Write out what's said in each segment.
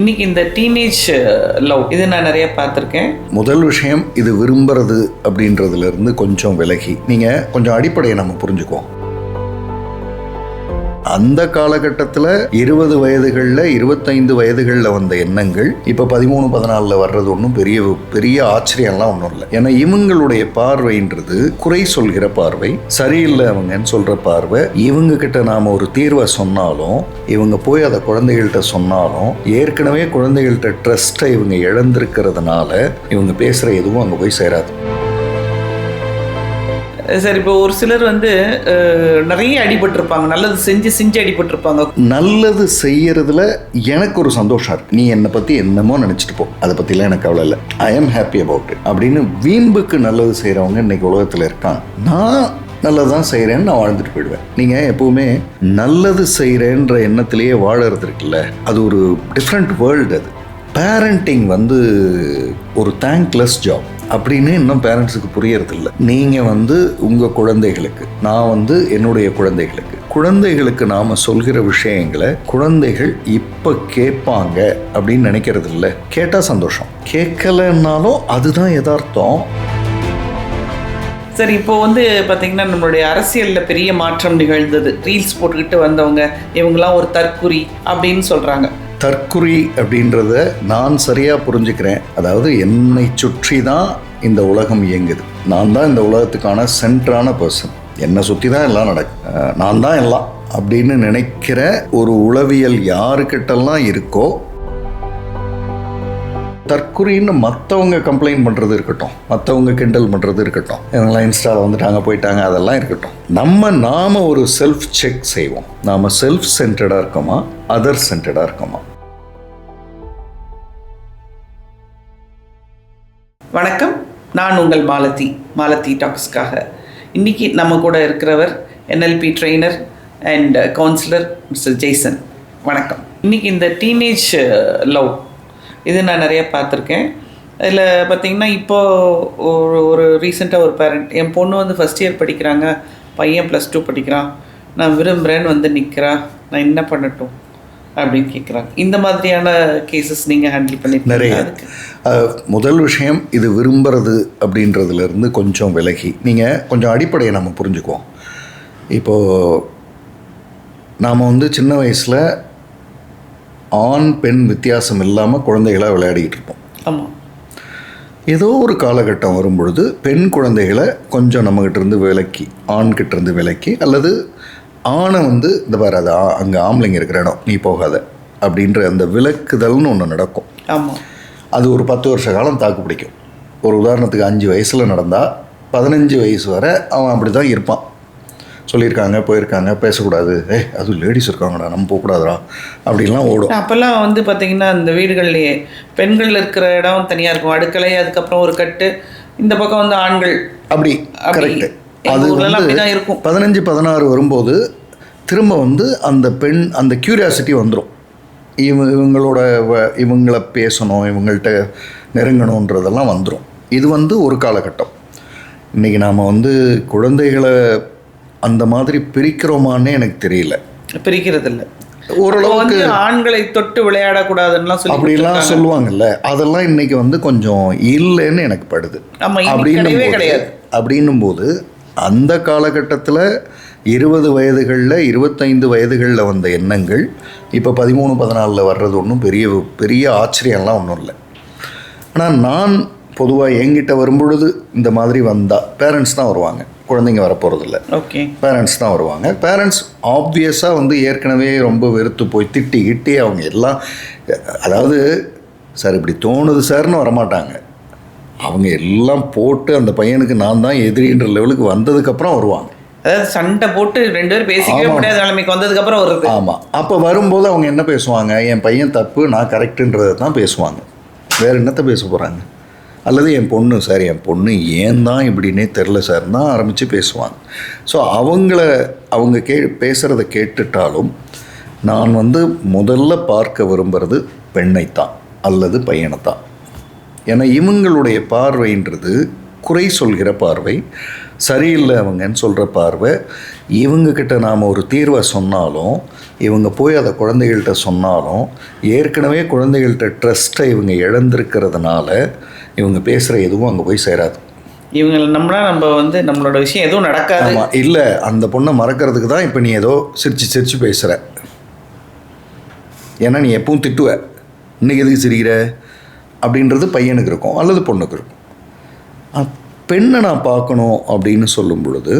இன்னைக்கு இந்த teenage love இது நான் நிறைய பார்த்துருக்கேன். முதல் விஷயம், இது விரும்புறது அப்படின்றதுல இருந்து கொஞ்சம் விலகி நீங்கள் கொஞ்சம் அடிப்படையை நம்ம புரிஞ்சுக்குவோம். அந்த காலகட்டத்தில் 20 வயதுகளில் 25 வயதுகளில் வந்த எண்ணங்கள் இப்போ 13-14 வர்றது ஒன்றும் பெரிய ஆச்சரியம்லாம் ஒன்றும் இல்லை. ஏன்னா இவங்களுடைய பார்வைன்றது குறை சொல்கிற பார்வை, சரியில்லை அவங்கன்னு சொல்கிற பார்வை. இவங்க கிட்ட நாம் ஒரு தீர்வை சொன்னாலும், இவங்க போய் அதை குழந்தைகள்கிட்ட சொன்னாலும், ஏற்கனவே குழந்தைகள்கிட்ட ட்ரஸ்ட்டை இவங்க இழந்திருக்கிறதுனால இவங்க பேசுகிற எதுவும் அங்கே போய் சேராது. சார், இப்போ ஒரு சிலர் நிறைய அடிபட்டிருப்பாங்க, நல்லது செஞ்சு அடிபட்டிருப்பாங்க. நல்லது செய்யறதுல எனக்கு ஒரு சந்தோஷம் இருக்கு. நீ என்னை பற்றி என்னமோ நினச்சிட்டு போ, அதை பற்றிலாம் எனக்கு கவலை இல்லை, I am happy about it அப்படின்னு வீம்புக்கு நல்லது செய்கிறவங்க இன்னைக்கு உலகத்தில் இருக்காங்க. நான் நல்லதான் செய்கிறேன்னு நான் வாழ்ந்துட்டு போயிடுவேன். நீங்கள் எப்போவுமே நல்லது செய்கிறேன்ற எண்ணத்திலேயே வாழறது இருக்குல்ல, அது ஒரு டிஃப்ரெண்ட் வேர்ல்டு. அது பேரண்டிங் ஒரு தேங்க்லெஸ் ஜாப் அப்படின்னு இன்னும் பேரண்ட்ஸுக்கு புரியறது இல்லை. நீங்கள் உங்கள் குழந்தைகளுக்கு, நான் என்னுடைய குழந்தைகளுக்கு நாம் சொல்கிற விஷயங்களை குழந்தைகள் இப்போ கேட்பாங்க அப்படின்னு நினைக்கிறது இல்லை. கேட்டால் சந்தோஷம், கேட்கலன்னாலும் அதுதான் யதார்த்தம். சரி, இப்போ பார்த்தீங்கன்னா நம்மளுடைய அரசியலில் பெரிய மாற்றம் நிகழ்ந்தது. ரீல்ஸ் போட்டுக்கிட்டு வந்தவங்க இவங்கெல்லாம் ஒரு தற்குறி அப்படின்னு சொல்கிறாங்க. தற்குறி அப்படின்றத நான் சரியாக புரிஞ்சுக்கிறேன். அதாவது என்னை சுற்றி தான் இந்த உலகம் இயங்குது, நான் தான் இந்த உலகத்துக்கான சென்டரான பர்சன், என்னை சுற்றி தான் எல்லாம் நடக்கும், நான் தான் எல்லாம் அப்படின்னு நினைக்கிற ஒரு உளவியல் யாருக்கிட்டெல்லாம் இருக்கோ, தற்குறின்னு மற்றவங்க கம்ப்ளைண்ட் பண்ணுறது இருக்கட்டும், மற்றவங்க கிண்டல் பண்ணுறது இருக்கட்டும், இவங்கெல்லாம் இன்ஸ்டாவில் வந்துட்டாங்க போயிட்டாங்க, அதெல்லாம் இருக்கட்டும். நாம் ஒரு செல்ஃப் செக் செய்வோம். நாம் செல்ஃப் சென்டர்டாக இருக்கோமா, அதர் சென்டர்டாக இருக்கோமா? வணக்கம், நான் உங்கள் மாலதி டாக்ஸ்க்காக. இன்றைக்கி நம்ம கூட இருக்கிறவர் NLP trainer and councillor mister Jaison. வணக்கம். இன்றைக்கி இந்த டீனேஜ் லவ் இது நான் நிறைய பார்த்துருக்கேன். அதில் பார்த்திங்கன்னா இப்போது ஒரு ரீசெண்டாக ஒரு பேரண்ட், என் பொண்ணு ஃபஸ்ட் இயர் படிக்கிறாங்க, பையன் +2 படிக்கிறான், நான் விரும்புகிறேன்னு நிற்கிறா, நான் என்ன பண்ணட்டும் அப்படின்னு கேட்குறாங்க. இந்த மாதிரியான கேசஸ் நீங்கள் ஹேண்டில் பண்ணிட்டு நிறைய. முதல் விஷயம், இது விரும்புறது அப்படின்றதுலேருந்து கொஞ்சம் விலகி நீங்கள் கொஞ்சம் அடிப்படையை நம்ம புரிஞ்சுக்குவோம். இப்போது நாம் சின்ன வயசில் ஆண் பெண் வித்தியாசம் இல்லாமல் குழந்தைகளாக விளையாடிக்கிட்டு இருப்போம். ஆமாம். ஏதோ ஒரு காலகட்டம் வரும்பொழுது பெண் குழந்தைகளை கொஞ்சம் நம்மகிட்டேருந்து விலக்கி, ஆண்கிட்டேருந்து விலக்கி, அல்லது ஆணை இந்த பாரு அது அங்கே ஆம்பளைங்க இருக்கிற இடம், நீ போகாத அப்படின்ற அந்த விலக்குதல்னு ஒன்று நடக்கும். ஆமாம். அது ஒரு 10 வருஷ காலம் தாக்கு பிடிக்கும். ஒரு உதாரணத்துக்கு 5 வயசில் நடந்தால் 15 வயசு வரை அவன் அப்படி தான் இருப்பான். சொல்லியிருக்காங்க, போயிருக்காங்க, பேசக்கூடாது, அது லேடிஸ் இருக்காங்கடா, நம்ம போகக்கூடாதுடா அப்படின்லாம் ஓடும். அப்போல்லாம் பார்த்தீங்கன்னா இந்த வீடுகள்லேயே பெண்கள் இருக்கிற இடம் தனியாக இருக்கும், அடுக்களை, அதுக்கப்புறம் ஒரு கட்டு, இந்த பக்கம் ஆண்கள், அப்படி கரெக்டு. அது இருக்கும். 15-16 வரும்போது திரும்ப அந்த பெண் அந்த க்யூரியாசிட்டி வந்துடும். இவங்களை பேசணும், இவங்கள்ட்ட நெருங்கணுன்றதெல்லாம் வந்துடும். இது ஒரு காலகட்டம். இன்றைக்கி நாம் குழந்தைகளை அந்த மாதிரி பிரிக்கிறோமான்னு எனக்கு தெரியல. பிரிக்கிறதில்ல. ஓரளவுக்கு ஆண்களை தொட்டு விளையாடக்கூடாதுன்னா அப்படிலாம் சொல்லுவாங்கல்ல, அதெல்லாம் இன்னைக்கு கொஞ்சம் இல்லைன்னு எனக்கு படுது. அப்படின்னும் போது அந்த காலகட்டத்தில் 20 வயதுகளில் 25 வயதுகளில் வந்த எண்ணங்கள் இப்போ 13-14 வர்றது ஒன்றும் பெரிய ஆச்சரியம்லாம் ஒன்றும் இல்லை. ஆனால் நான் பொதுவாக என்கிட்ட வரும்பொழுது இந்த மாதிரி வந்தால் பேரண்ட்ஸ் தான் வருவாங்க, குழந்தைங்க வரப்போகிறதில்ல. ஓகே, பேரண்ட்ஸ் தான் வருவாங்க. பேரண்ட்ஸ் ஆப்வியஸாக ஏற்கனவே ரொம்ப வெறுத்து போய் திட்டி அவங்க எல்லாம், அதாவது சார் இப்படி தோணுது சார்னு வரமாட்டாங்க. அவங்க எல்லாம் போட்டு அந்த பையனுக்கு நான் தான் எதிரின்ற லெவலுக்கு வந்ததுக்கப்புறம் வருவாங்க. அதாவது சண்டை போட்டு 2 பேரும் பேசிக்கவே முடியாத நிலைமைக்கு வந்ததுக்கப்புறம் வருது. ஆமாம். அப்போ வரும்போது அவங்க என்ன பேசுவாங்க, என் பையன் தப்பு, நான் கரெக்டுன்றதை தான் பேசுவாங்க. வேறு என்னத்தை பேச போகிறாங்க? அல்லது என் பொண்ணு ஏன் தான் இப்படின்னே தெரில சார் தான் ஆரம்பித்து பேசுவாங்க. ஸோ அவங்க பேசுகிறத கேட்டுட்டாலும் நான் முதல்ல பார்க்க விரும்புகிறது பெண்ணைத்தான் அல்லது பையனைத்தான். ஏன்னா இவங்களுடைய பார்வைன்றது குறை சொல்கிற பார்வை, சரியில்லை அவங்கன்னு சொல்கிற பார்வை. இவங்கக்கிட்ட நாம் ஒரு தீர்வை சொன்னாலும், இவங்க போய் அதை குழந்தைகள்கிட்ட சொன்னாலும், ஏற்கனவே குழந்தைகள்கிட்ட ட்ரஸ்ட்டை இவங்க இழந்திருக்கிறதுனால இவங்க பேசுகிற எதுவும் அங்கே போய் சேராது. இவங்களை நம்பினா நம்ம நம்மளோட விஷயம் எதுவும் நடக்காது. ஆமாம், இல்லை அந்த பொண்ணை மறக்கிறதுக்கு தான் இப்போ நீ ஏதோ சிரித்து பேசுகிற. ஏன்னா நீ எப்பவும் திட்டுவ, இன்றைக்கி எதுக்கு சிரிக்கிற அப்படின்றது பையனுக்கு இருக்கும் அல்லது பொண்ணுக்கு இருக்கும். பெண்ணை நான் பார்க்கணும் அப்படின்னு சொல்லும் பொழுது,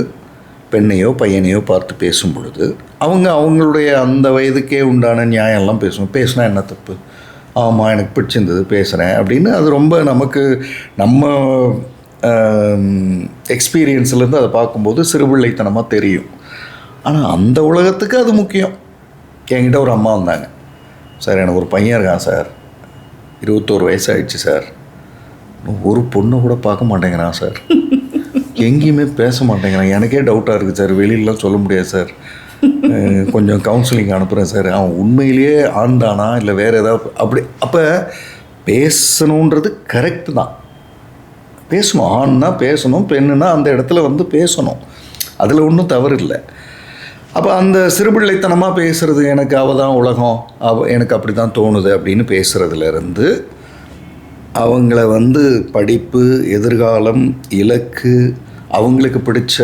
பெண்ணையோ பையனையோ பார்த்து பேசும் பொழுது அவங்க அவங்களுடைய அந்த வயதுக்கே உண்டான நியாயம்லாம் பேசினா என்ன தப்பு? ஆமாம் எனக்கு பிடிச்சிருந்தது பேசுகிறேன் அப்படின்னு. அது ரொம்ப நமக்கு நம்ம எக்ஸ்பீரியன்ஸ்லேருந்து அதை பார்க்கும்போது சிறுபிள்ளைத்தனமாக தெரியும். ஆனால் அந்த உலகத்துக்கு அது முக்கியம். என்கிட்ட ஒரு அம்மா வந்தாங்க. சார் எனக்கு ஒரு பையன் இருக்கான் சார், 21 வயசாகிடுச்சு சார், ஒரு பொண்ணை கூட பார்க்க மாட்டேங்கிறான் சார், எங்கேயுமே பேச மாட்டேங்கிறான், எனக்கே டவுட்டாக இருக்குது சார், வெளியிலலாம் சொல்ல முடியாது சார், கொஞ்சம் கவுன்சிலிங் அனுப்புகிறேன் சார், அவன் உண்மையிலேயே ஆண்டானா இல்லை வேறு ஏதாவது அப்படி. அப்போ பேசணுன்றது கரெக்டு தான், பேசணும். ஆண்னா பேசணும், பெண்ணுனா அந்த இடத்துல பேசணும், அதில் ஒன்றும் தவறு இல்லை. அப்போ அந்த சிறுபிள்ளைத்தனமாக பேசுகிறது, எனக்கு அவள் தான் உலகம், எனக்கு அப்படி தான் தோணுது அப்படின்னு பேசுகிறதுலேருந்து அவங்கள படிப்பு, எதிர்காலம், இலக்கு, அவங்களுக்கு பிடிச்ச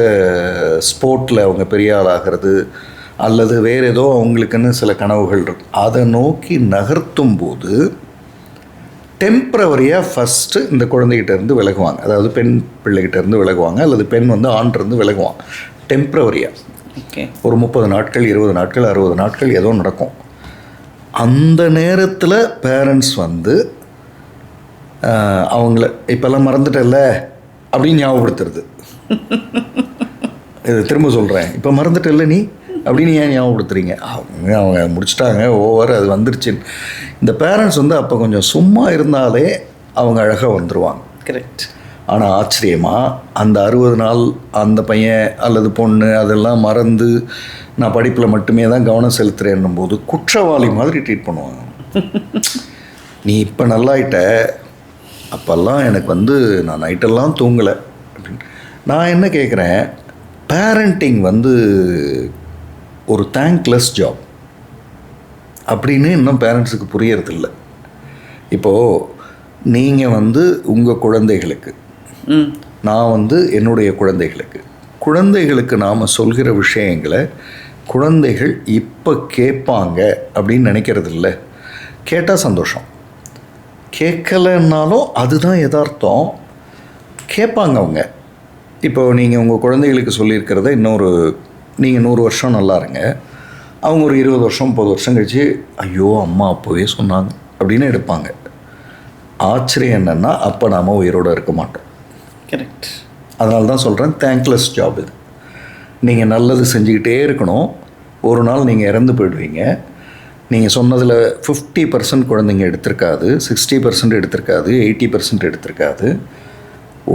ஸ்போர்ட்டில் அவங்க பெரிய ஆளாகிறது அல்லது வேறு ஏதோ அவங்களுக்குன்னு சில கனவுகள் இருக்கு, அதை நோக்கி நகர்த்தும் போது டெம்ப்ரவரியாக ஃபஸ்ட்டு இந்த குழந்தைகிட்டேருந்து விலகுவாங்க. அதாவது பெண் பிள்ளைகிட்டேருந்து விலகுவாங்க அல்லது பெண் ஆண்கிட்டேருந்து விலகுவாங்க டெம்ப்ரவரியாக. ஒரு 30 நாட்கள், 20 நாட்கள், 60 நாட்கள் ஏதோ நடக்கும். அந்த நேரத்தில் பேரண்ட்ஸ் அவங்கள இப்போல்லாம் மறந்துட்டல அப்படின்னு ஞாபகப்படுத்துறது. இது திரும்ப சொல்கிறேன், இப்போ மறந்துட்டல நீ அப்படின்னு ஏன் ஞாபகப்படுத்துறீங்க? அவங்க முடிச்சிட்டாங்க, ஓவர், அது வந்துருச்சு. இந்த பேரண்ட்ஸ் அப்போ கொஞ்சம் சும்மா இருந்தாலே அவங்க அழகாக வந்துடுவாங்க. கரெக்ட். ஆனால் ஆச்சரியமாக அந்த 60 நாள் அந்த பையன் அல்லது பொண்ணு அதெல்லாம் மறந்து நான் படிப்பில் மட்டுமே தான் கவனம் செலுத்துகிறேன்னும் போது குற்றவாளி மாதிரி ட்ரீட் பண்ணுவாங்க. நீ இப்போ நல்லாயிட்ட, அப்போல்லாம் எனக்கு நான் நைட்டெல்லாம் தூங்கலை அப்படின்னு. நான் என்ன கேட்குறேன், பேரண்டிங் ஒரு தேங்க்லெஸ் ஜாப் அப்படின்னு இன்னும் பேரண்ட்ஸுக்கு புரியறதில்ல. இப்போது நீங்கள் உங்கள் குழந்தைகளுக்கு, நான் என்னுடைய குழந்தைகளுக்கு நாம் சொல்கிற விஷயங்களை குழந்தைகள் இப்போ கேட்பாங்க அப்படின்னு நினைக்கிறது இல்லை. கேட்டால் சந்தோஷம், கேட்கலைன்னாலும் அதுதான் யதார்த்தம். கேட்பாங்க அவங்க. இப்போது நீங்கள் உங்கள் குழந்தைகளுக்கு சொல்லியிருக்கிறத நீங்கள் 100 வருஷம் நல்லா இருங்க, அவங்க ஒரு 20 வருஷம் 30 வருஷம் கழிச்சு ஐயோ அம்மா அப்போவே சொன்னாங்க அப்படின்னு எடுப்பாங்க. ஆச்சரியம் என்னென்னா அப்போ நாம் உயிரோடு இருக்க மாட்டோம். கரெக்ட். அதனால தான் சொல்கிறேன், தேங்க்லெஸ் ஜாப் இது. நீங்கள் நல்லது செஞ்சுக்கிட்டே இருக்கணும், ஒரு நாள் நீங்கள் இறந்து போயிடுவீங்க. நீங்கள் சொன்னதில் 50% குழந்தைங்க எடுத்திருக்காது, 60% எடுத்திருக்காது, 80% எடுத்திருக்காது.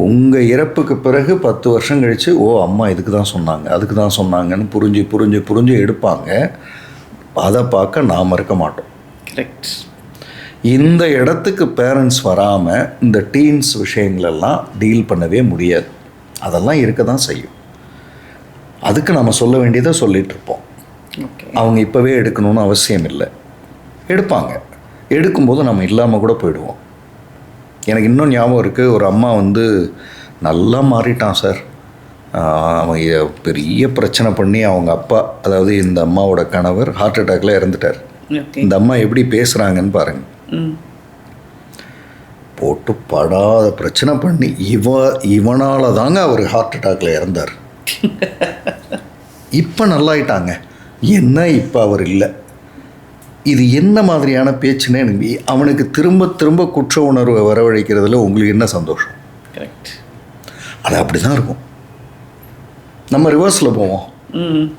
உங்கள் இறப்புக்கு பிறகு 10 வருஷம் கழித்து ஓ அம்மா இதுக்கு தான் சொன்னாங்க, அதுக்கு தான் சொன்னாங்கன்னு புரிஞ்சு எடுப்பாங்க. அதை பார்க்க நாம் இருக்க மாட்டோம். கரெக்ட். இந்த இடத்துக்கு பேரண்ட்ஸ் வராமல் இந்த டீன்ஸ் விஷயங்களெல்லாம் டீல் பண்ணவே முடியாது. அதெல்லாம் இருக்க தான் செய்யும். அதுக்கு நம்ம சொல்ல வேண்டியதை சொல்லிகிட்ருப்போம். அவங்க இப்போவே எடுக்கணும்னு அவசியம் இல்லை, எடுப்பாங்க. எடுக்கும்போது நம்ம இல்லாமல் கூட போயிடுவோம். எனக்கு இன்னும் ஞாபகம் இருக்குது, ஒரு அம்மா நல்லா மாறிட்டான் சார், அவன் பெரிய பிரச்சனை பண்ணி அவங்க அப்பா, அதாவது இந்த அம்மாவோட கணவர் ஹார்ட் அட்டாக்ல இறந்துட்டார். இந்த அம்மா எப்படி பேசுகிறாங்கன்னு பாருங்கள். போட்டு படாத பிரச்சனை பண்ணி இவனால் தாங்க அவர் ஹார்ட் அட்டாக்ல இறந்தார். இப்போ நல்லாயிட்டாங்க, என்ன இப்போ அவர் இல்லை. இது என்ன மாதிரியான பேச்சுன்னு எனக்கு அவனுக்கு திரும்ப திரும்ப குற்ற உணர்வை வரவழைக்கிறதுல உங்களுக்கு என்ன சந்தோஷம்? கரெக்ட். அது அப்படி தான் இருக்கும். நம்ம ரிவர்ஸில் போவோம்.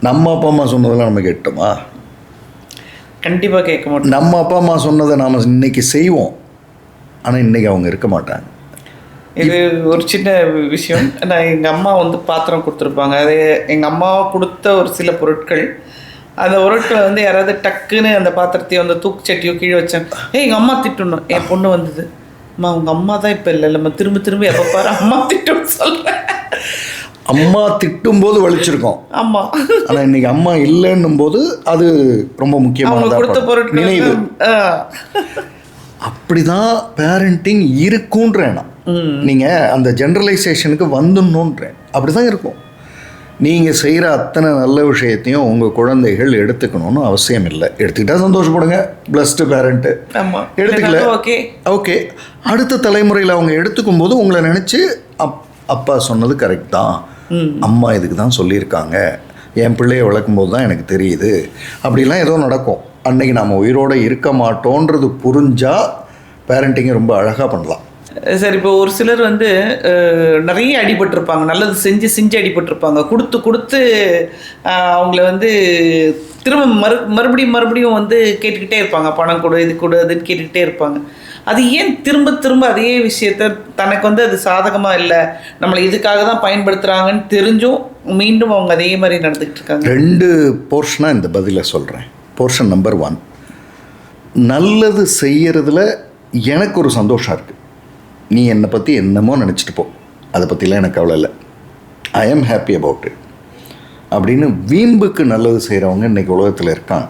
நம்ம அப்பா அம்மா சொன்னதெல்லாம் நம்ம கேட்டோமா? கண்டிப்பாக கேட்க மாட்டோம். நம்ம அப்பா அம்மா சொன்னதை நாம் இன்னைக்கு செய்வோம், ஆனால் இன்றைக்கி அவங்க இருக்க மாட்டாங்க. இது ஒரு சின்ன விஷயம். நான் எங்கள் அம்மா பாத்திரம் கொடுத்துருப்பாங்க, அது எங்கள் அம்மாவை கொடுத்த ஒரு சில பொருட்கள். அந்த பொருட்களை யாராவது டக்குன்னு அந்த பாத்திரத்தையோ அந்த தூக்குச்சட்டியோ கீழே வச்சேன், எங்கள் அம்மா திட்டணும், என் பொண்ணு அம்மா உங்கள் அம்மா தான் இப்போ இல்லை நம்ம திரும்ப திரும்ப எப்போ பாரு அம்மா திட்டுன்னு சொல்கிறேன். அம்மா திட்டும்போது வலிச்சிருக்கோம். ஆமாம். ஆனால் இன்னைக்கு அம்மா இல்லைன்னும் போது அது ரொம்ப முக்கியமானதாக கொடுத்த பொருட்கள் நினைவு. அப்படிதான் பேரண்டிங் இருக்குன்றேன் நான். நீங்கள் அந்த ஜென்ரலைசேஷனுக்கு வந்துடணுன்றேன். அப்படி தான் இருக்கும். நீங்கள் செய்கிற அத்தனை நல்ல விஷயத்தையும் உங்கள் குழந்தைகள் எடுத்துக்கணும்னு அவசியம் இல்லை. எடுத்துக்கிட்டால் சந்தோஷப்படுங்க, பிளஸ்டு பேரண்ட்டு. எடுத்துக்கல ஓகே. அடுத்த தலைமுறையில் அவங்க எடுத்துக்கும் போது உங்களை நினச்சி அப்பா சொன்னது கரெக்ட் தான், அம்மா இதுக்கு தான் சொல்லியிருக்காங்க, என் பிள்ளையை வளர்க்கும் போது தான் எனக்கு தெரியுது, அப்படிலாம் ஏதோ நடக்கும். அன்றைக்கி நம்ம உயிரோடு இருக்க மாட்டோன்றது புரிஞ்சால் பேரண்டிங்கை ரொம்ப அழகாக பண்ணலாம். சரி, இப்போ ஒரு சிலர் வந்து நிறைய அடிபட்டிருப்பாங்க, நல்லது செஞ்சு செஞ்சு அடிபட்டிருப்பாங்க, கொடுத்து அவங்கள வந்து திரும்ப மறுபடியும் வந்து கேட்டுக்கிட்டே இருப்பாங்க, பணம் கொடு இது கொடு அதுன்னு கேட்டுக்கிட்டே இருப்பாங்க. அது ஏன் திரும்ப அதே விஷயத்த தனக்கு வந்து அது சாதகமாக இல்லை, நம்மளை இதுக்காக தான் பயன்படுத்துகிறாங்கன்னு தெரிஞ்சும் மீண்டும் அவங்க அதே மாதிரி நடந்துக்கிட்டு இருக்காங்க? 2 போர்ஷனாக இந்த பதிலை சொல்கிறேன். போர்ஷன் நம்பர் 1, நல்லது செய்யறதுல எனக்கு ஒரு சந்தோஷம் இருக்குது. நீ என்னை பற்றி என்னமோ நினச்சிட்டு போ, அதை பற்றிலாம் எனக்கு கவலை இல்லை, ஐ ஆம் ஹாப்பி அபவுட் இட் அப்படின்னு வீம்புக்கு நல்லது செய்கிறவங்க இன்றைக்கி உலகத்தில் இருக்காங்க,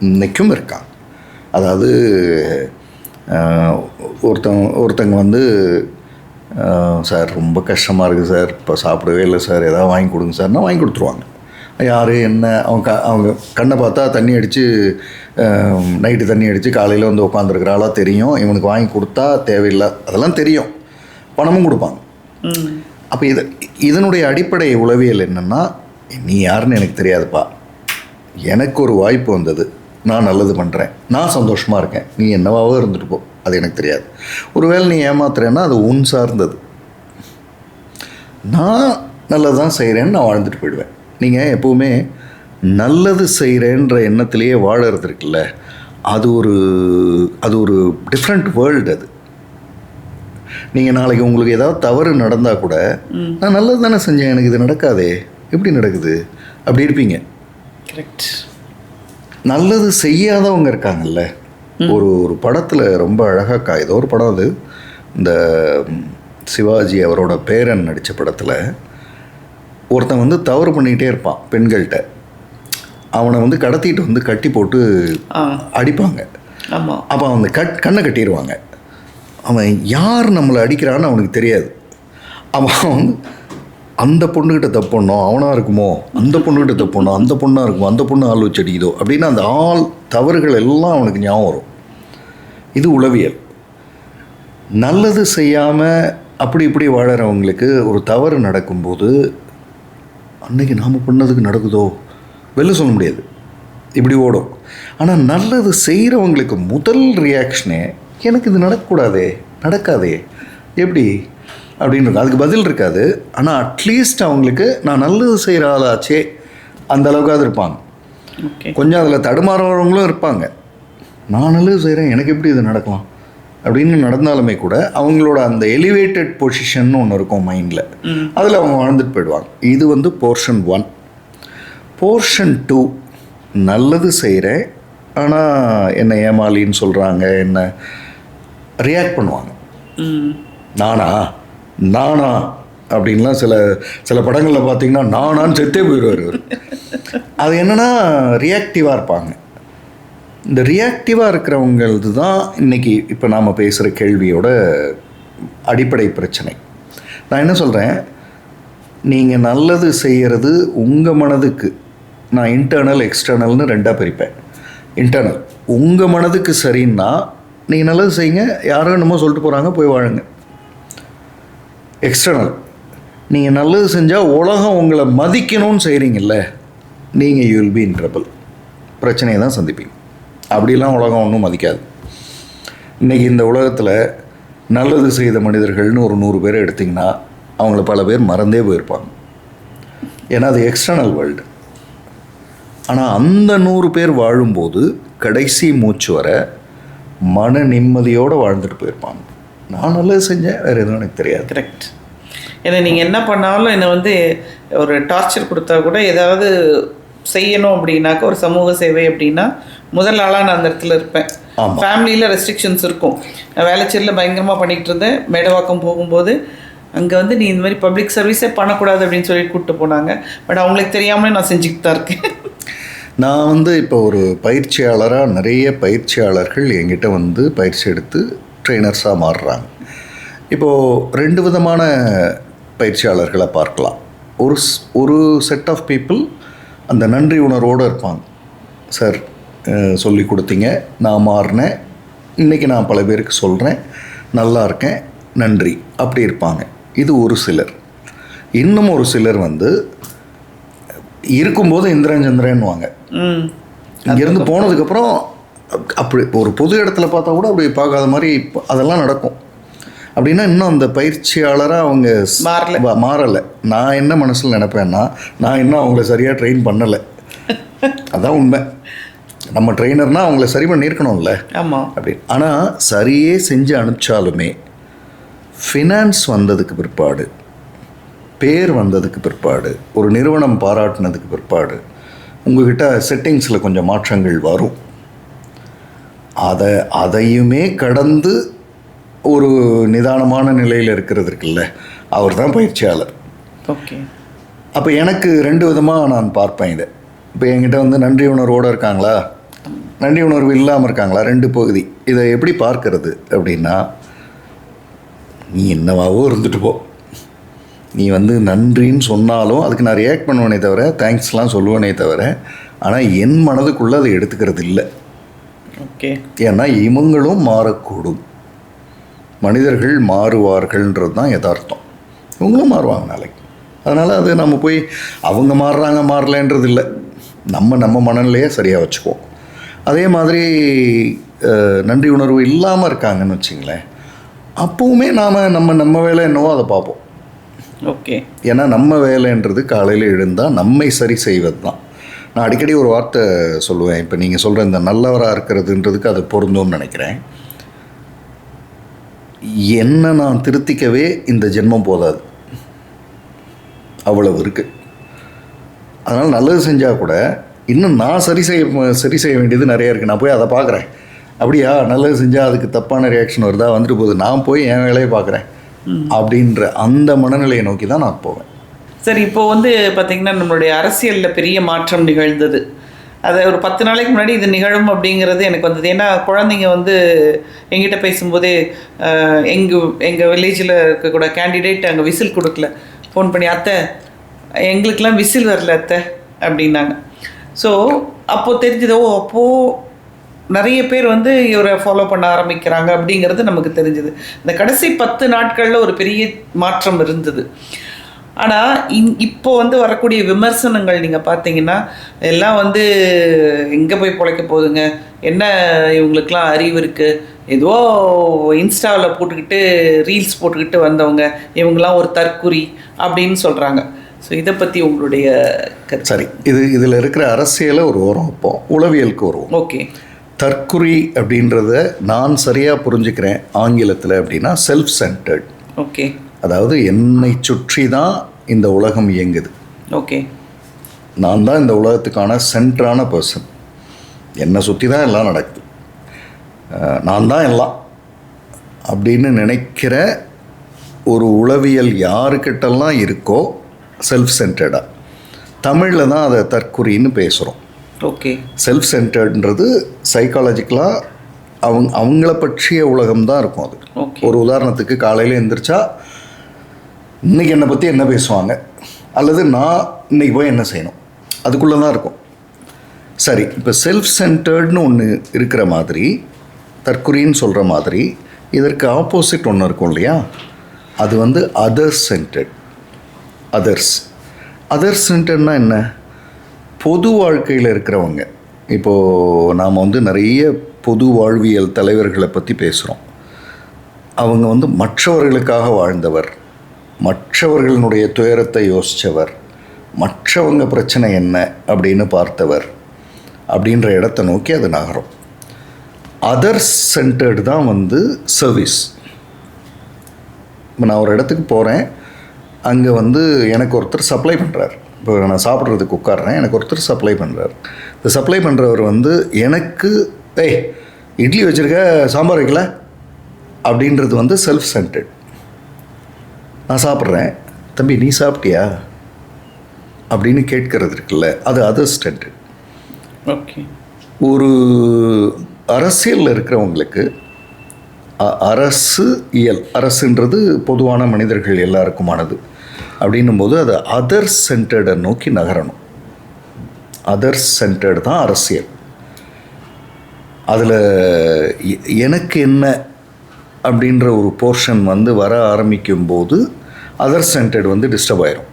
இன்றைக்கும் இருக்காங்க. அதாவது ஒருத்தங்க வந்து சார் ரொம்ப கஷ்டமாக இருக்குது சார், இப்போ சாப்பிடவே இல்லை சார், எதாவது வாங்கி கொடுங்க சார்னா வாங்கி கொடுத்துருவாங்க. யார் என்ன அவங்க கண்ணை பார்த்தா தண்ணி அடித்து நைட்டு தண்ணி அடித்து காலையில் வந்து உட்காந்துருக்குறாளா தெரியும், இவனுக்கு வாங்கி கொடுத்தா தேவையில்லை அதெல்லாம் தெரியும், பணமும் கொடுப்பாங்க. அப்போ இதனுடைய அடிப்படை உளவியல் என்னென்னா, நீ யாருன்னு எனக்கு தெரியாதுப்பா, எனக்கு ஒரு வாய்ப்பு வந்தது, நான் நல்லது பண்ணுறேன், நான் சந்தோஷமாக இருக்கேன், நீ என்னவாவோ இருந்துட்டு போ, அது எனக்கு தெரியாது. ஒருவேளை நீ ஏமாத்துறேன்னா அது உன் சார்ந்தது, நான் நல்லது தான் செய்கிறேன்னு நான் வாழ்ந்துட்டு போயிடுவேன். நீங்கள் எப்போவுமே நல்லது செய்கிறேன்ற எண்ணத்திலேயே வாழறது இருக்குல்ல, அது ஒரு டிஃப்ரெண்ட் வேர்ல்டு. அது நீங்கள் நாளைக்கு உங்களுக்கு ஏதாவது தவறு நடந்தால் கூட, நான் நல்லது தானே செஞ்சேன், எனக்கு இது நடக்காதே, எப்படி நடக்குது அப்படி இருப்பீங்க. கரெக்ட். நல்லது செய்யாதவங்க இருக்காங்கல்ல, ஒரு படத்தில் ரொம்ப அழகாக ஏதோ ஒரு படம், அது இந்த சிவாஜி அவரோட பேரன் நடித்த படத்தில் ஒருத்தன் வந்து தவறு பண்ணிக்கிட்டே இருப்பான் பெண்கள்கிட்ட, அவனை வந்து கடத்திட்டு வந்து கட்டி போட்டு அடிப்பாங்க. அப்போ அவன் கண்ணை கட்டிடுவாங்க. அவன் யார் நம்மளை அடிக்கிறான்னு அவனுக்கு தெரியாது. அவன் வந்து அந்த பொண்ணுக்கிட்ட தப்பு பண்ணோம், அவனாக இருக்குமோ, அந்த பொண்ணுக்கிட்ட தப்பு பண்ணோம், அந்த பொண்ணாக இருக்குமோ, அந்த பொண்ணு ஆள் வச்சு அடிக்குதோ அப்படின்னு அந்த தவறுகள் எல்லாம் அவனுக்கு ஞாபகம் வரும். இது உளவியல். நல்லது செய்யாமல் அப்படி இப்படி வாழறவங்களுக்கு ஒரு தவறு நடக்கும்போது, அன்றைக்கி நாம் பண்ணதுக்கு நடக்குதோ வெளில சொல்ல முடியாது, இப்படி ஓடும். ஆனால் நல்லது செய்கிறவங்களுக்கு முதல் ரியாக்ஷனே, எனக்கு இது நடக்கக்கூடாதே, நடக்காதே, எப்படி அப்படின்றது. அதுக்கு பதில் இருக்காது. ஆனால் அட்லீஸ்ட் அவங்களுக்கு நான் நல்லது செய்கிற ஆளாச்சே அந்த அளவுக்காவது இருப்பாங்க. கொஞ்சம் அதில் தடுமாறுறவங்களும் இருப்பாங்க. நான் நல்லது செய்கிறேன், எனக்கு எப்படி இது நடக்கலாம் அப்படின்னு நடந்தாலுமே கூட அவங்களோட அந்த எலிவேட்டட் பொசிஷன் ஒன்று இருக்கும் மைண்டில், அதில் அவங்க வாழ்ந்துட்டு போயிடுவாங்க. இது வந்து போர்ஷன் 1. போர்ஷன் 2, நல்லது செய்கிறேன் ஆனால் என்னை ஏமாலின்னு சொல்கிறாங்க, என்ன ரியாக்ட் பண்ணுவாங்க. நானா அப்படின்லாம் சில படங்களில் பார்த்தீங்கன்னா நானான்னு செத்தே போயிடுவார். அது என்னென்னா ரியாக்டிவாக இருப்பாங்க. இந்த ரியாக்டிவாக இருக்கிறவங்களது தான் இன்றைக்கி இப்போ நாம் பேசுகிற கேள்வியோட அடிப்படை பிரச்சனை. நான் என்ன சொல்கிறேன், நீங்கள் நல்லது செய்கிறது உங்கள் மனதுக்கு, நான் இன்டர்னல் எக்ஸ்டர்னல்னு 2ஆக பிரிப்பேன். இன்டர்னல் உங்கள் மனதுக்கு சரின்னா நீங்கள் நல்லது செய்யுங்க, யாரும் என்னமோ சொல்லிட்டு போகிறாங்க, போய் வாழுங்க. எக்ஸ்டர்னல், நீங்கள் நல்லது செஞ்சால் உலகம் உங்களை மதிக்கணும்னு செய்கிறீங்கல்ல, நீங்கள் you will be in trouble, பிரச்சனையை தான் சந்திப்பீங்க. அப்படிலாம் உலகம் ஒன்றும் மதிக்காது. இன்றைக்கி இந்த உலகத்தில் நல்லது செய்த மனிதர்கள்னு ஒரு 100 பேரை எடுத்திங்கன்னா அவங்கள பல பேர் மறந்தே போயிருப்பாங்க. ஏன்னா அது எக்ஸ்டர்னல் வேர்ல்டு. ஆனால் அந்த 100 பேர் வாழும்போது கடைசி மூச்சு வர மன நிம்மதியோடு வாழ்ந்துட்டு போயிருப்பாங்க. நான் நல்லது செஞ்சேன், வேறு எதுவும் எனக்கு தெரியாது. கரெக்ட். ஏன்னா நீங்கள் என்ன பண்ணாலும் என்னை வந்து ஒரு டார்ச்சர் கொடுத்தா கூட ஏதாவது செய்யணும் அப்படின்னாக்கா, ஒரு சமூக சேவை அப்படின்னா முதல் ஆளாக நான் அந்த இடத்துல இருப்பேன். ஆமா. ஃபேமிலியில் ரெஸ்ட்ரிக்ஷன்ஸ் இருக்கும். நான் வேளச்சேரியில் பயங்கரமாக பண்ணிகிட்டு இருந்தேன். மேடவாக்கம் போகும்போது அங்கே வந்து நீ இந்த மாதிரி பப்ளிக் சர்வீஸே பண்ணக்கூடாது அப்படின்னு சொல்லி கூப்பிட்டு போனாங்க. பட் அவங்களுக்கு தெரியாமலே நான் செஞ்சுக்கிட்டு தான் இருக்கேன். நான் வந்து இப்போ ஒரு பயிற்சியாளராக நிறைய பயிற்சியாளர்கள் என்கிட்ட வந்து பயிற்சி எடுத்து ட்ரெயினர்ஸாக மாறுறாங்க. இப்போது 2 விதமான பயிற்சியாளர்களை பார்க்கலாம். ஒரு செட் ஆஃப் பீப்புள் அந்த நன்றி உணர்வோடு இருப்பாங்க. சார் சொல்லி கொடுத்தீங்க, நான் மாறினேன், இன்றைக்கி நான் பல பேருக்கு சொல்கிறேன், நல்லா இருக்கேன், நன்றி, அப்படி இருப்பாங்க. இது ஒரு சிலர். இன்னும் ஒரு சிலர் வந்து இருக்கும்போது இந்திரன் சந்திரன்வாங்க. இங்கேருந்து போனதுக்கப்புறம் அப்படி ஒரு பொது இடத்துல பார்த்தா கூட அப்படி பார்க்காத மாதிரி அதெல்லாம் நடக்கும். அப்படின்னா இன்னும் அந்த பயிற்சியாளராக அவங்க மாறலை. நான் என்ன மனசில் நினைப்பேன்னா, நான் இன்னும் அவங்கள சரியாக ட்ரெயின் பண்ணலை. அதான் உண்மை. நம்ம ட்ரெயினர்னால் அவங்கள சரி பண்ணியிருக்கணும்ல. ஆமாம். அப்படி ஆனால் சரியே செஞ்சு அனுப்பிச்சாலுமே ஃபினான்ஸ் வந்ததுக்கு பிற்பாடு, பேர் வந்ததுக்கு பிற்பாடு, ஒரு நிறுவனம் பாராட்டினதுக்கு பிற்பாடு உங்ககிட்ட செட்டிங்ஸில் கொஞ்சம் மாற்றங்கள் வரும். அதையுமே கடந்து ஒரு நிதானமான நிலையில் இருக்கிறது இருக்குல்ல, அவர் தான் பயிற்சியாளர். ஓகே. அப்போ எனக்கு 2 விதமாக நான் பார்ப்பேன் இதை. இப்போ என்கிட்ட வந்து நன்றி உணர்வோடு இருக்காங்களா, நன்றி உணர்வு இல்லாமல் இருக்காங்களா, 2 பகுதி. இதை எப்படி பார்க்கறது அப்படின்னா, நீ என்னவாவோ இருந்துட்டு போ, நீ வந்து நன்றின்னு சொன்னாலும் அதுக்கு நான் ரியாக்ட் பண்ணுவேனே தவிர, தேங்க்ஸ்லாம் சொல்லுவேனே தவிர, ஆனால் என் மனதுக்குள்ளே அதை எடுத்துக்கிறது இல்லை. ஓகே. ஏன்னா இவங்களும் மாறக்கூடும், மனிதர்கள் மாறுவார்கள்ன்றது தான் யதார்த்தம். இவங்களும் மாறுவாங்க நாளைக்கு. அதனால் அது நம்ம போய் அவங்க மாறுறாங்க மாறலைன்றது இல்லை, நம்ம மனநிலையே சரியாக வச்சுக்குவோம். அதே மாதிரி நன்றி உணர்வு இல்லாமல் இருக்காங்கன்னு வச்சிங்களேன், அப்போவுமே நம்ம வேலை என்னவோ அதை பார்ப்போம். ஓகே. ஏன்னா நம்ம வேலைன்றது காலையில் எழுந்தால் நம்மை சரி செய்வது தான். நான் அடிக்கடி ஒரு வார்த்தை சொல்லுவேன். இப்போ நீங்கள் சொல்கிற இந்த நல்லவராக இருக்கிறதுன்றதுக்கு அது பொருந்தும்னு நினைக்கிறேன். என்ன நான் திருத்திக்கவே இந்த ஜென்மம் போதாது, அவ்வளவு இருக்குது. அதனால் நல்லது செஞ்சால் கூட இன்னும் நான் சரி செய்ய வேண்டியது நிறைய இருக்குது. நான் போய் அதை பார்க்குறேன். அப்படியா, நல்லது செஞ்சால் அதுக்கு தப்பான ரியாக்ஷன் வருதா, வந்துட்டு போகுது, நான் போய் என் வேலையை பார்க்குறேன் அப்படின்ற அந்த மனநிலையை நோக்கி தான் நான் போவேன். சரி, இப்போ வந்து பார்த்திங்கன்னா நம்மளுடைய அரசியலில் பெரிய மாற்றம் நிகழ்ந்தது. அதை ஒரு 10 நாளைக்கு முன்னாடி இது நிகழும் அப்படிங்கிறது எனக்கு வந்தது. ஏன்னா குழந்தைங்க வந்து எங்கிட்ட பேசும்போதே எங்கள் வில்லேஜில் இருக்கக்கூட கேண்டிடேட் அங்கே விசில் கொடுக்கல, ஃபோன் பண்ணி அத்தை எங்களுக்கெல்லாம் விசில் வரல அத்தை அப்படின்னாங்க. ஸோ அப்போது தெரிஞ்சதோ, அப்போது நிறைய பேர் வந்து இவரை ஃபாலோ பண்ண ஆரம்பிக்கிறாங்க அப்படிங்கிறது நமக்கு தெரிஞ்சுது. இந்த கடைசி 10 நாட்களில் ஒரு பெரிய மாற்றம் இருந்தது. ஆனால் இப்போ வந்து வரக்கூடிய விமர்சனங்கள் நீங்கள் பார்த்தீங்கன்னா எல்லாம் வந்து எங்கே போய் பிழைக்க போகுதுங்க, என்ன இவங்களுக்கெல்லாம் அறிவு இருக்குது, ஏதோ இன்ஸ்டாவில் போட்டுக்கிட்டு ரீல்ஸ் போட்டுக்கிட்டு வந்தவங்க, இவங்கெல்லாம் ஒரு தற்குறி அப்படின்னு சொல்கிறாங்க. ஸோ இதை பற்றி உங்களுடைய கருத்து? சரி, இதில் இருக்கிற அரசியலை ஒரு ஓரம் வைப்போம், உளவியலுக்கு வருவோம். ஓகே. தற்குறி அப்படின்றத நான் சரியாக புரிஞ்சுக்கிறேன் ஆங்கிலத்தில் அப்படின்னா செல்ஃப் சென்டர்ட். ஓகே. அதாவது என்னை சுற்றி தான் இந்த உலகம் இயங்குது. ஓகே. நான் தான் இந்த உலகத்துக்கான சென்டரான பர்சன், என்னை சுற்றி தான் எல்லாம் நடக்குது, நான் தான் எல்லாம் அப்படின்னு நினைக்கிற ஒரு உளவியல் யாருக்கிட்டெல்லாம் இருக்கோ செல்ஃப் சென்டர்டாக, தமிழில் தான் அதை தற்குறின்னு பேசுகிறோம். ஓகே. செல்ஃப் சென்டர்டுன்றது சைக்காலஜிக்கலாக அவங்கள பற்றிய உலகம் தான் இருக்கும் அது. ஒரு உதாரணத்துக்கு காலையில் எழுந்திரிச்சா இன்றைக்கி என்னை பற்றி என்ன பேசுவாங்க, அல்லது நான் இன்றைக்கி போய் என்ன செய்யணும், அதுக்குள்ளே தான் இருக்கும். சரி, இப்போ செல்ஃப் சென்டர்டுன்னு ஒன்று இருக்கிற மாதிரி, தற்குறின்னு சொல்கிற மாதிரி, இதற்கு ஆப்போசிட் ஒன்று இருக்கும் இல்லையா, அது வந்து அதர்ஸ் சென்டர்ட். அதர்ஸ் சென்டர்னால் என்ன? பொது வாழ்க்கையில் இருக்கிறவங்க. இப்போது நாம் வந்து நிறைய பொது வாழ்வியல் தலைவர்களை பற்றி பேசுகிறோம். அவங்க வந்து மற்றவர்களுக்காக வாழ்ந்தவர், மற்றவர்களுடைய துயரத்தை யோசித்தவர், மற்றவங்க பிரச்சனை என்ன அப்படின்னு பார்த்தவர் அப்படின்ற இடத்த நோக்கி அது நகரும். அதர்ஸ் சென்டர்டு தான் வந்து சர்வீஸ். இப்போ நான் ஒரு இடத்துக்கு போகிறேன், அங்கே வந்து எனக்கு ஒருத்தர் சப்ளை பண்ணுறார். இப்போ நான் சாப்பிட்றதுக்கு உட்கார்றேன், எனக்கு ஒருத்தர் சப்ளை பண்ணுறார். இந்த சப்ளை பண்ணுறவர் வந்து எனக்கு இட்லி வச்சுருக்க சாம்பார் வைக்கல அப்படின்றது வந்து செல்ஃப் சென்டர்ட். நான் சாப்பிட்றேன், தம்பி நீ சாப்பிட்டியா அப்படின்னு கேட்கறது இருக்குல்ல, அது அதர் சென்டர்ட். ஓகே. ஒரு அரசியலில் இருக்கிறவங்களுக்கு அரசு இயல், அரசுன்றது பொதுவான மனிதர்கள் எல்லாருக்குமானது அப்படின்னும் போது அது அதர் சென்டர்டை நோக்கி நகரணும். அதர் சென்டர்டு தான் அரசியல். அதில் எனக்கு என்ன அப்படின்ற ஒரு போர்ஷன் வந்து வர ஆரம்பிக்கும் போது அதர் சென்டர்டு வந்து டிஸ்டர்ப் ஆயிரும்.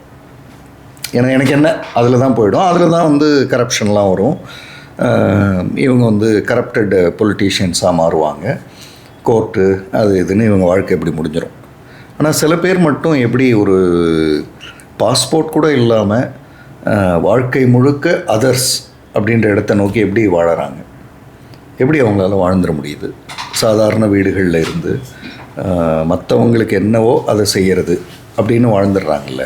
ஏன்னா எனக்கு என்ன அதில் தான் போயிடும். அதில் தான் வந்து கரப்ஷன்லாம் வரும். இவங்க வந்து கரப்டட் பொலிட்டீஷியன்ஸாக மாறுவாங்க. கோர்ட்டு அது இதுன்னு இவங்க வாழ்க்கை எப்படி முடிஞ்சிடும். ஆனால் சில பேர் மட்டும் எப்படி ஒரு பாஸ்போர்ட் கூட இல்லாமல் வாழ்க்கை முழுக்க அதர்ஸ் அப்படின்ற இடத்த நோக்கி எப்படி வாழறாங்க, எப்படி அவங்களால வாழ்ந்துட முடியுது. சாதாரண வீடுகளில் இருந்து மற்றவங்களுக்கு என்னவோ அதை செய்கிறது அப்படின்னு வாழ்ந்துடுறாங்கல்ல.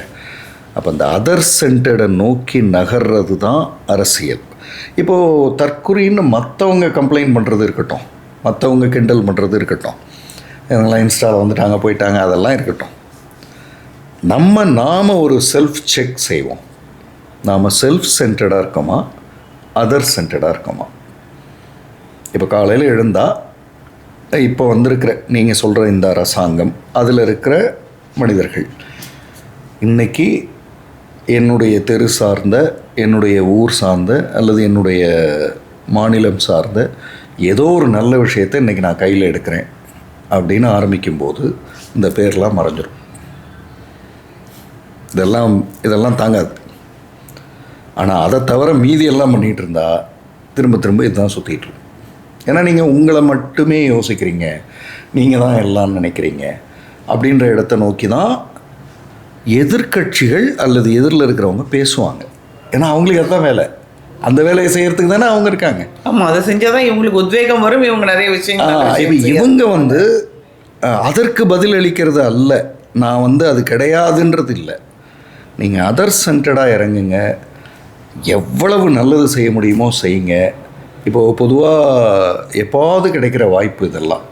அப்போ அந்த அதர் சென்டர்டை நோக்கி நகர்றது தான் அரசியல். இப்போது தற்குறின்னு மற்றவங்க கம்ப்ளைண்ட் பண்ணுறது இருக்கட்டும், மற்றவங்க கிண்டல் பண்ணுறது இருக்கட்டும், இவங்களாம் இன்ஸ்டாவில் வந்துட்டாங்க போயிட்டாங்க, அதெல்லாம் இருக்கட்டும். நாம் ஒரு செல்ஃப் செக் செய்வோம். நாம் செல்ஃப் சென்டர்டாக இருக்கோமா, அதர் சென்டர்டாக இருக்கோமா? இப்போ காலையில் எழுந்தால் இப்போ வந்திருக்கிற நீங்கள் சொல்கிற இந்த அரசாங்கம், அதில் இருக்கிற மனிதர்கள், இன்றைக்கி என்னுடைய தெரு சார்ந்த, என்னுடைய ஊர் சார்ந்த அல்லது என்னுடைய மாநிலம் சார்ந்த ஏதோ ஒரு நல்ல விஷயத்தை இன்றைக்கி நான் கையில் எடுக்கிறேன் அப்படின்னு ஆரம்பிக்கும்போது இந்த பேர்லாம் மறைஞ்சிடும். இதெல்லாம் தாங்காது. ஆனால் அதை தவிர மீதியெல்லாம் பண்ணிகிட்டு இருந்தால் திரும்ப திரும்ப இதுதான் சுற்றிட்டு இருக்கும். ஏன்னா நீங்கள் உங்களை மட்டுமே யோசிக்கிறீங்க, நீங்கள் தான் எல்லாம் நினைக்கிறீங்க அப்படின்ற இடத்த நோக்கி தான் எதிர்கட்சிகள் அல்லது எதிரில் இருக்கிறவங்க பேசுவாங்க. ஏன்னா அவங்களுக்கு அதுதான் வேலை. அந்த வேலையை செய்கிறதுக்கு தானே அவங்க இருக்காங்க. ஆமாம், அதை செஞ்சால் தான் இவங்களுக்கு உத்வேகம் வரும். இவங்க நிறைய விஷயங்கள் இப்போ இவங்க வந்து அதற்கு பதில் அளிக்கிறது அல்ல. நான் வந்து அது கிடையாதுன்றது இல்லை. நீங்கள் அதர் சென்டர்டாக இறங்குங்க, எவ்வளவு நல்லது செய்ய முடியுமோ செய்யுங்க. இப்போது பொதுவாக எப்பாவது கிடைக்கிற வாய்ப்பு இதெல்லாம்.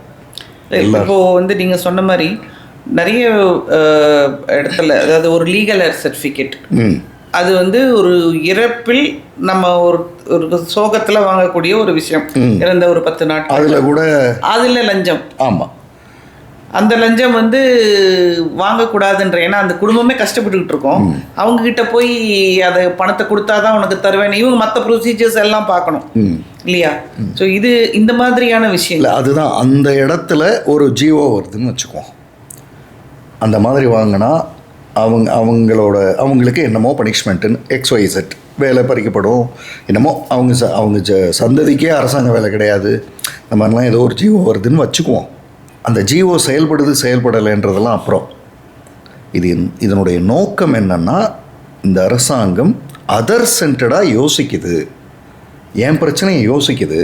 இப்போது வந்து நீங்கள் சொன்ன மாதிரி நிறைய இடத்துல, அதாவது ஒரு லீகல் சர்டிஃபிகேட், அது வந்து ஒரு இறப்பில் நம்ம ஒரு சோகத்தில் வாங்கக்கூடிய ஒரு விஷயம். இறந்த ஒரு 10 நாட்கள் அதில் கூட அதில் லஞ்சம். ஆமாம், அந்த லஞ்சம் வந்து வாங்கக்கூடாதுன்ற, ஏன்னா அந்த குடும்பமே கஷ்டப்பட்டுக்கிட்டு இருக்கோம். அவங்கக்கிட்ட போய் அதை பணத்தை கொடுத்தாதான் உனக்கு தருவேன், இவங்க மற்ற ப்ரொசீஜர்ஸ் எல்லாம் பார்க்கணும் இல்லையா? ஸோ இது இந்த மாதிரியான விஷயம் இல்லை. அதுதான் அந்த இடத்துல ஒரு ஜிஓ வருதுன்னு வச்சுக்குவோம். அந்த மாதிரி வாங்கினா அவங்களுக்கு என்னமோ பனிஷ்மெண்ட்டுன்னு XYZ வேலை பறிக்கப்படும், என்னமோ அவங்க சந்ததிக்கே அரசாங்க வேலை கிடையாது, இந்த மாதிரிலாம் ஏதோ ஒரு ஜிஓ வருதுன்னு வச்சுக்குவோம். அந்த ஜிஓ செயல்படுது செயல்படலைன்றதெல்லாம் அப்புறம். இதனுடைய நோக்கம் என்னென்னா, இந்த அரசாங்கம் அதர் சென்டர்டாக யோசிக்குது, என் பிரச்சனையை யோசிக்குது,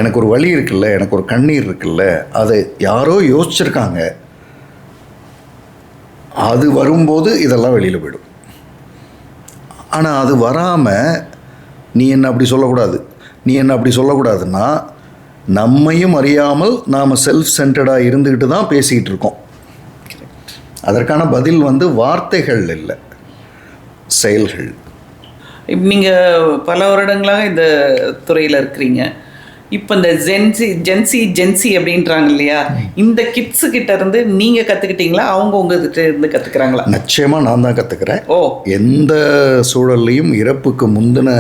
எனக்கு ஒரு வலி இருக்குல்ல, எனக்கு ஒரு கண்ணீர் இருக்குல்ல, அதை யாரோ யோசிச்சிருக்காங்க. அது வரும்போது இதெல்லாம் வெளியில் போயிடும். ஆனால் அது வராமல் நீ என்ன அப்படி சொல்லக்கூடாது, நீ என்ன அப்படி சொல்லக்கூடாதுன்னா, நம்மையும் அறியாமல் நாம் செல்ஃப் சென்டர்டாக இருந்துக்கிட்டு தான் பேசிக்கிட்டு இருக்கோம். அதற்கான பதில் வந்து வார்த்தைகள் இல்லை, செயல்கள். நீங்கள் பல வருடங்களாக இந்த துறையில் இருக்கிறீங்க. இப்போ இந்த ஜென்சி அப்படின்றாங்க இல்லையா, இந்த கிட்ஸு கிட்ட இருந்து நீங்கள் கற்றுக்கிட்டீங்களா, அவங்க உங்ககிட்ட இருந்து கற்றுக்குறாங்களா? நிச்சயமாக நான் தான் கற்றுக்கிறேன். ஓ, எந்த சூழல்லையும் இறப்புக்கு முந்தின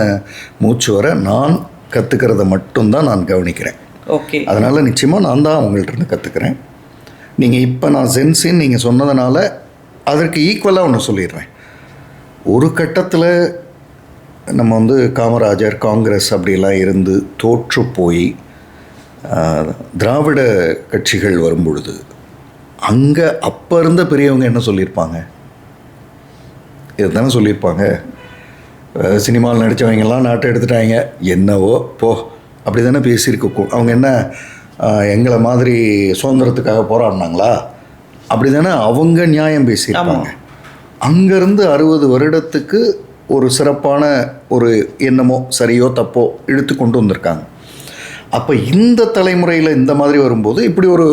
மூச்சு வர நான் கற்றுக்கிறத மட்டும்தான் நான் கவனிக்கிறேன். ஓகே. அதனால் நிச்சயமாக நான் தான் அவங்கள்ட்ட இருந்து கற்றுக்கிறேன். நீங்கள் இப்போ நான் ஜென்சின்னு நீங்கள் சொன்னதுனால அதற்கு ஈக்குவலாக ஒன்று சொல்லிடுறேன். ஒரு கட்டத்தில் நம்ம வந்து காமராஜர், காங்கிரஸ் அப்படிலாம் இருந்து தோற்று போய் திராவிட கட்சிகள் வரும்பொழுது அங்கே அப்போ இருந்த பெரியவங்க என்ன சொல்லியிருப்பாங்க? இது தானே சொல்லியிருப்பாங்க. சினிமாவில் நடித்தவங்கெல்லாம் நாட்டை எடுத்துட்டாங்க, என்னவோ போ, அப்படி தானே பேசியிருக்க. அவங்க என்ன எங்களை மாதிரி சுதந்திரத்துக்காக போராடினாங்களா? அப்படி தானே அவங்க நியாயம் பேசியிருப்பாங்க. அங்கேருந்து 60 வருடத்துக்கு ஒரு சிறப்பான ஒரு என்னமோ சரியோ தப்போ இழுத்து கொண்டு வந்திருக்காங்க. அப்போ இந்த தலைமுறையில் இந்த மாதிரி வரும்போது இப்படி ஒரு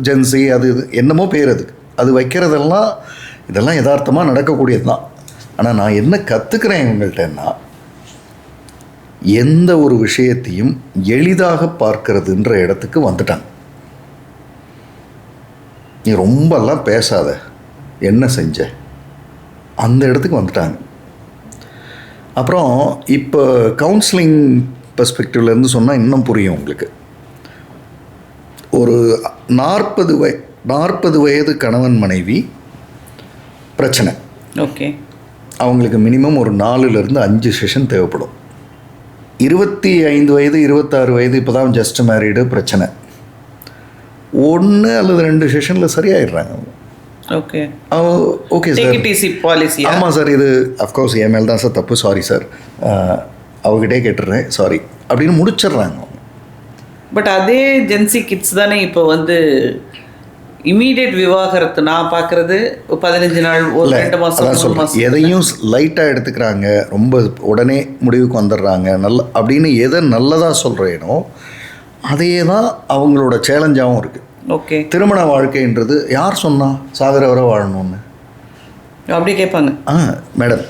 ஜென்சி அது இது என்னமோ பேர் அதுக்கு அது வைக்கிறதெல்லாம் இதெல்லாம் யதார்த்தமாக நடக்கக்கூடியது தான். ஆனால் நான் என்ன கற்றுக்கிறேன் இவங்கள்ட்டன்னா, எந்த ஒரு விஷயத்தையும் எளிதாக பார்க்கறதுன்ற இடத்துக்கு வந்துட்டாங்க. நீ ரொம்பலாம் பேசாத, என்ன செஞ்ச, அந்த இடத்துக்கு வந்துட்டாங்க. அப்புறம் இப்போ கவுன்சிலிங் பெர்ஸ்பெக்டிவ்லேருந்து சொன்னால் இன்னும் புரியும் உங்களுக்கு. ஒரு 40 வயது கணவன் மனைவி பிரச்சனை. ஓகே. அவங்களுக்கு மினிமம் ஒரு 4-5 செஷன் தேவைப்படும். 25 வயது 26 வயது இப்போ தான் ஜஸ்ட் மேரீடு பிரச்சனை, 1 அல்லது 2 செஷனில் சரியாயிடுறாங்க. ஓகே. ஓகே சார், ஆமாம் சார், இது அஃப்கோர்ஸ் என் மேல் தான் சார் தப்பு, சாரி சார், அவகிட்டே கேட்டுடுறேன் சாரி அப்படின்னு முடிச்சிடுறாங்க. பட் அதே ஜென்சி கிட்ஸ் தானே இப்போ வந்து இமீடியட் விவாகரத்து நான் பார்க்குறது 15 நாள், ஒரு 2 மாதம், 3 மாதம், எதையும் லைட்டாக எடுத்துக்கிறாங்க, ரொம்ப உடனே முடிவுக்கு வந்துடுறாங்க. அப்படின்னு எதை நல்லதாக சொல்கிறேனோ அதையே தான் அவங்களோட சேலஞ்சாகவும் இருக்குது. ஓகே. திருமண வாழ்க்கைன்றது யார் சொன்னால் சாகர வரை வாழணும்னு அப்படி கேட்பாங்க. மேடம்,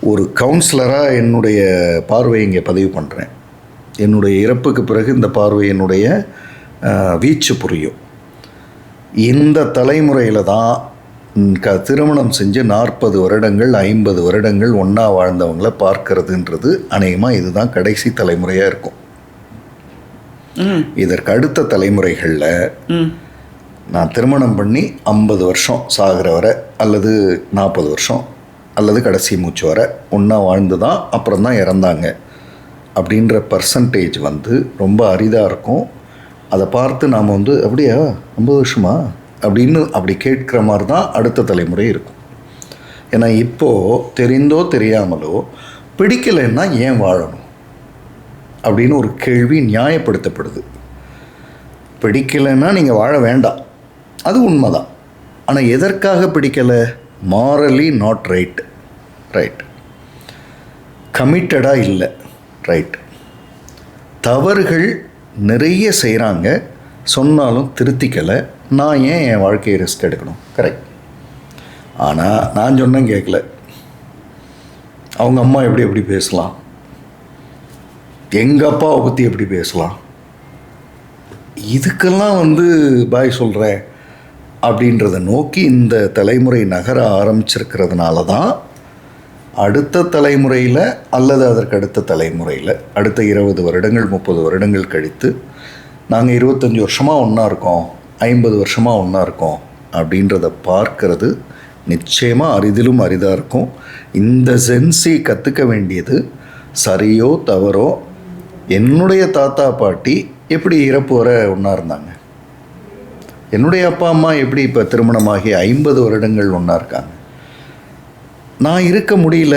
ஒரு கவுன்சிலராக என்னுடைய பார்வையை இங்கே பதிவு பண்ணுறேன். என்னுடைய இறப்புக்கு பிறகு இந்த பார்வை என்னுடைய வீச்சு புரியும். இந்த தலைமுறையில் தான் திருமணம் செஞ்சு 40 வருடங்கள் 50 வருடங்கள் ஒன்றா வாழ்ந்தவங்கள பார்க்கறதுன்றது அநேகமாக இதுதான் கடைசி தலைமுறையாக இருக்கும். இதற்கு அடுத்த தலைமுறைகளில் நான் திருமணம் பண்ணி 50 வருஷம் சாகிற வரை அல்லது 40 வருஷம் அல்லது கடைசி மூச்சு வரை ஒன்றா வாழ்ந்து தான் அப்புறம் தான் இறந்தாங்க அப்படின்ற பர்சன்டேஜ் வந்து ரொம்ப அரிதாக இருக்கும். அதை பார்த்து நாம் வந்து அப்படியா 50 வருஷமா அப்படின்னு அப்படி கேட்குற மாதிரி தான் அடுத்த தலைமுறை இருக்கும். ஏன்னா இப்போது தெரிந்தோ தெரியாமலோ பிடிக்கலைன்னா ஏன் வாழணும் அப்படின்னு ஒரு கேள்வி நியாயப்படுத்தப்படுது. பிடிக்கலைன்னா நீங்கள் வாழ வேண்டாம், அது உண்மைதான். ஆனால் எதற்காக பிடிக்கலை? மாரலி நாட் ரைட், கமிட்டடாக இல்லை, ரைட். தவறுகள் நிறைய செய்கிறாங்க, சொன்னாலும் திருத்திக்கலை, நான் ஏன் என் வாழ்க்கையை ரிஸ்க் எடுக்கணும்? கரெக்ட். ஆனால் நான் சொன்னேன் கேட்கல, அவங்க அம்மா எப்படி பேசலாம், எங்கள் அப்பாவை பற்றி எப்படி பேசலாம், இதுக்கெல்லாம் வந்து பாய் சொல்கிறேன் அப்படின்றத நோக்கி இந்த தலைமுறை நகர ஆரம்பிச்சிருக்கிறதுனால தான் அடுத்த தலைமுறையில் அல்லது அதற்கு அடுத்த தலைமுறையில் அடுத்த 20 வருடங்கள் 30 வருடங்கள் கழித்து நாங்கள் 25 வருஷமாக ஒன்றா இருக்கோம், 50 வருஷமாக ஒன்றா இருக்கோம் அப்படின்றத பார்க்கறது நிச்சயமாக அரிதிலும் அரிதாக இருக்கும். இந்த ஜென்சி கற்றுக்க வேண்டியது சரியோ தவறோ, என்னுடைய தாத்தா பாட்டி எப்படி இறப்பு வர ஒன்றா இருந்தாங்க, என்னுடைய அப்பா அம்மா எப்படி இப்போ திருமணமாகி 50 வருடங்கள் ஒன்றா இருக்காங்க, நான் இருக்க முடியல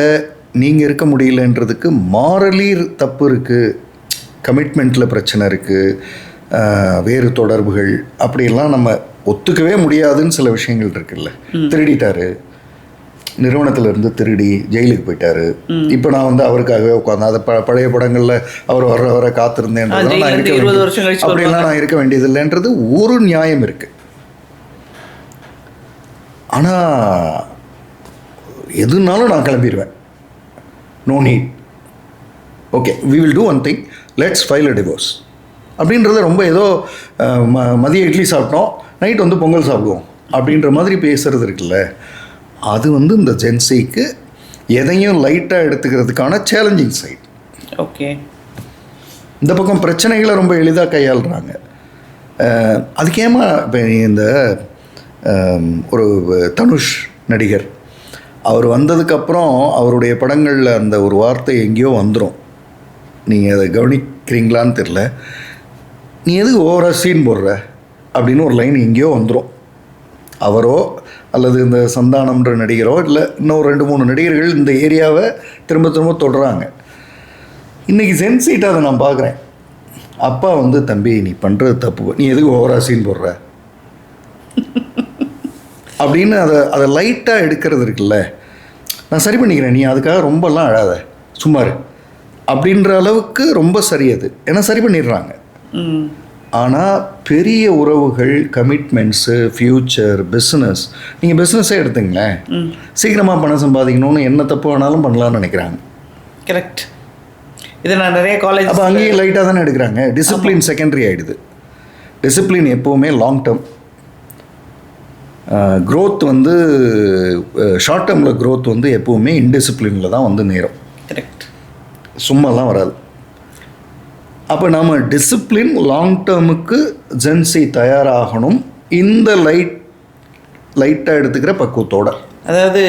நீங்கள் இருக்க முடியலன்றதுக்கு மாரலி தப்பு இருக்குது, கமிட்மெண்ட்டில் பிரச்சனை இருக்குது, வேறு தொடர்புகள் அப்படியெல்லாம் நம்ம ஒத்துக்கவே முடியாதுன்னு சில விஷயங்கள் இருக்குல்ல. திருடிட்டாரு, நிறுவனத்திலிருந்து திருடி ஜெயிலுக்கு போயிட்டாரு, இப்போ நான் வந்து அவருக்காகவே உட்காந்து அதை பழைய படங்களில் அவர் வர காத்திருந்தேன் அப்படிலாம் நான் இருக்க வேண்டியது இல்லைன்றது ஒரு நியாயம் இருக்குது. ஆனால் எதுனாலும் நான் கிளம்பிடுவேன், no need, okay we will do one thing, let's file a divorce அப்படின்றத ரொம்ப ஏதோ மதியம் இட்லி சாப்பிட்டோம், நைட் வந்து பொங்கல் சாப்பிடுவோம் அப்படின்ற மாதிரி பேசுகிறது இருக்குல்ல, அது வந்து இந்த ஜென்சிக்கு எதையும் லைட்டாக எடுத்துக்கிறதுக்கான சேலஞ்சிங் சைட். ஓகே. இந்த பக்கம் பிரச்சனைகளை ரொம்ப எளிதாக கையாளுறாங்க. அதுக்கேமா இப்போ இந்த ஒரு தனுஷ் நடிகர் அவர் வந்ததுக்கப்புறம் அவருடைய படங்களில் அந்த ஒரு வார்த்தை எங்கேயோ வந்துடும், நீங்கள் அதை கவனிக்கிறீங்களான்னு தெரில, நீ எதுக்கு ஓவராக சீன் போடுற அப்படின்னு ஒரு லைன் எங்கேயோ வந்துடும். அவரோ அல்லது இந்த சந்தானம்ன்ற நடிகரோ இல்லை இன்னும் 2-3 நடிகர்கள் இந்த ஏரியாவை திரும்ப திரும்ப தொடுறாங்க. இன்றைக்கி சென்சிட்டாக அதை நான் பார்க்குறேன். அப்பா வந்து தம்பி நீ பண்ணுறது தப்பு, நீ எதுக்கு ஓவராக சீன் போடுற அப்படின்னு அதை லைட்டாக எடுக்கிறது இருக்குல்ல, நான் சரி பண்ணிக்கிறேன், நீ அதுக்காக ரொம்பலாம் அழாத சும்மாரு அப்படின்ற அளவுக்கு ரொம்ப சரி அது, ஏன்னா சரி பண்ணிடுறாங்க. ஆனால் பெரிய உறவுகள், கமிட்மெண்ட்ஸு, ஃப்யூச்சர், பிஸ்னஸ், நீங்கள் பிஸ்னஸே எடுத்துங்களேன், சீக்கிரமாக பணம் சம்பாதிக்கணும்னு என்ன தப்பு வேணாலும் பண்ணலாம்னு நினைக்கிறாங்க. கரெக்ட். இதை நான் நிறைய காலேஜ் அப்போ அங்கேயும் லைட்டாக தானே எடுக்கிறாங்க. டிசிப்ளின் செகண்டரி ஆகிடுது. டிசிப்ளின் எப்போவுமே லாங் டேர்ம். க்ரோத் வந்து ஷார்ட் டேர்மில் க்ரோத் வந்து எப்போவுமே இன்டிசிப்ளினில் தான் வந்து நேரும். கரெக்ட். சும்மாலாம் வராது. அப்போ நம்ம டிசிப்ளின் லாங் டேர்முக்கு ஜென்சி தயாராகணும் இந்த லைட்டாக எடுத்துக்கிற பக்குவத்தோட. அதாவது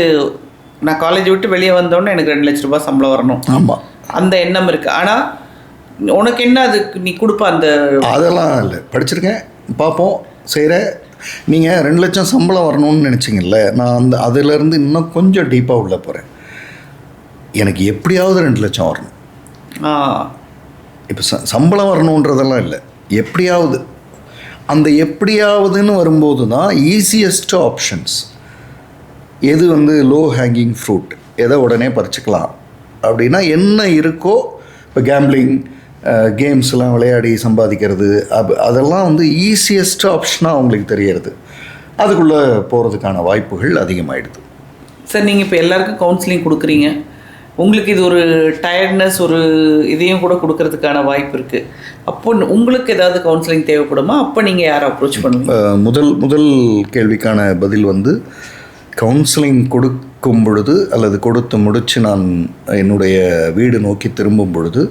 நான் காலேஜ் விட்டு வெளியே வந்தோடனே எனக்கு 2 லட்ச ரூபாய் சம்பளம் வரணும். ஆமாம், அந்த எண்ணம் இருக்குது. ஆனால் உனக்கு என்ன அதுக்கு நீ கொடுப்ப? அந்த அதெல்லாம் இல்லை, படிச்சிருக்கேன், பார்ப்போம், செய்கிறேன். நீங்கள் 2 லட்சம் சம்பளம் வரணும்னு நினச்சிங்கல்ல, நான் அதிலேருந்து இன்னும் கொஞ்சம் டீப்பாக உள்ளே போகிறேன். எனக்கு எப்படியாவது 2 லட்சம் வரணும். இப்போ சம்பளம் வரணுன்றதெல்லாம் இல்லை, எப்படியாவது. அந்த எப்படியாவதுன்னு வரும்போது தான் ஈஸியஸ்ட் ஆப்ஷன்ஸ் எது வந்து லோ ஹேங்கிங் ஃப்ரூட், எதை உடனே பறிச்சுக்கலாம் அப்படின்னா என்ன இருக்கோ. இப்போ கேம்பிளிங், கேம்ஸ்லாம் விளையாடி சம்பாதிக்கிறது, அதெல்லாம் வந்து ஈஸியஸ்ட் ஆப்ஷனாக அவங்களுக்கு தெரியறது. அதுக்குள்ளே போகிறதுக்கான வாய்ப்புகள் அதிகமாகிடுது. சார், நீங்கள் இப்போ எல்லாருக்கும் கவுன்சிலிங் கொடுக்குறீங்க. உங்களுக்கு இது ஒரு டயர்ட்னஸ், ஒரு இதையும் கூட கொடுக்கறதுக்கான வாய்ப்பு இருக்குது. அப்போ உங்களுக்கு ஏதாவது கவுன்சிலிங் தேவைப்படுமா? அப்போ நீங்கள் யாரை அப்ரோச் பண்ணுவீங்க? முதல் கேள்விக்கான பதில் வந்து கவுன்சிலிங் கொடுக்கும் பொழுது அல்லது கொடுத்து முடித்து நான் என்னுடைய வீடு நோக்கி திரும்பும் பொழுது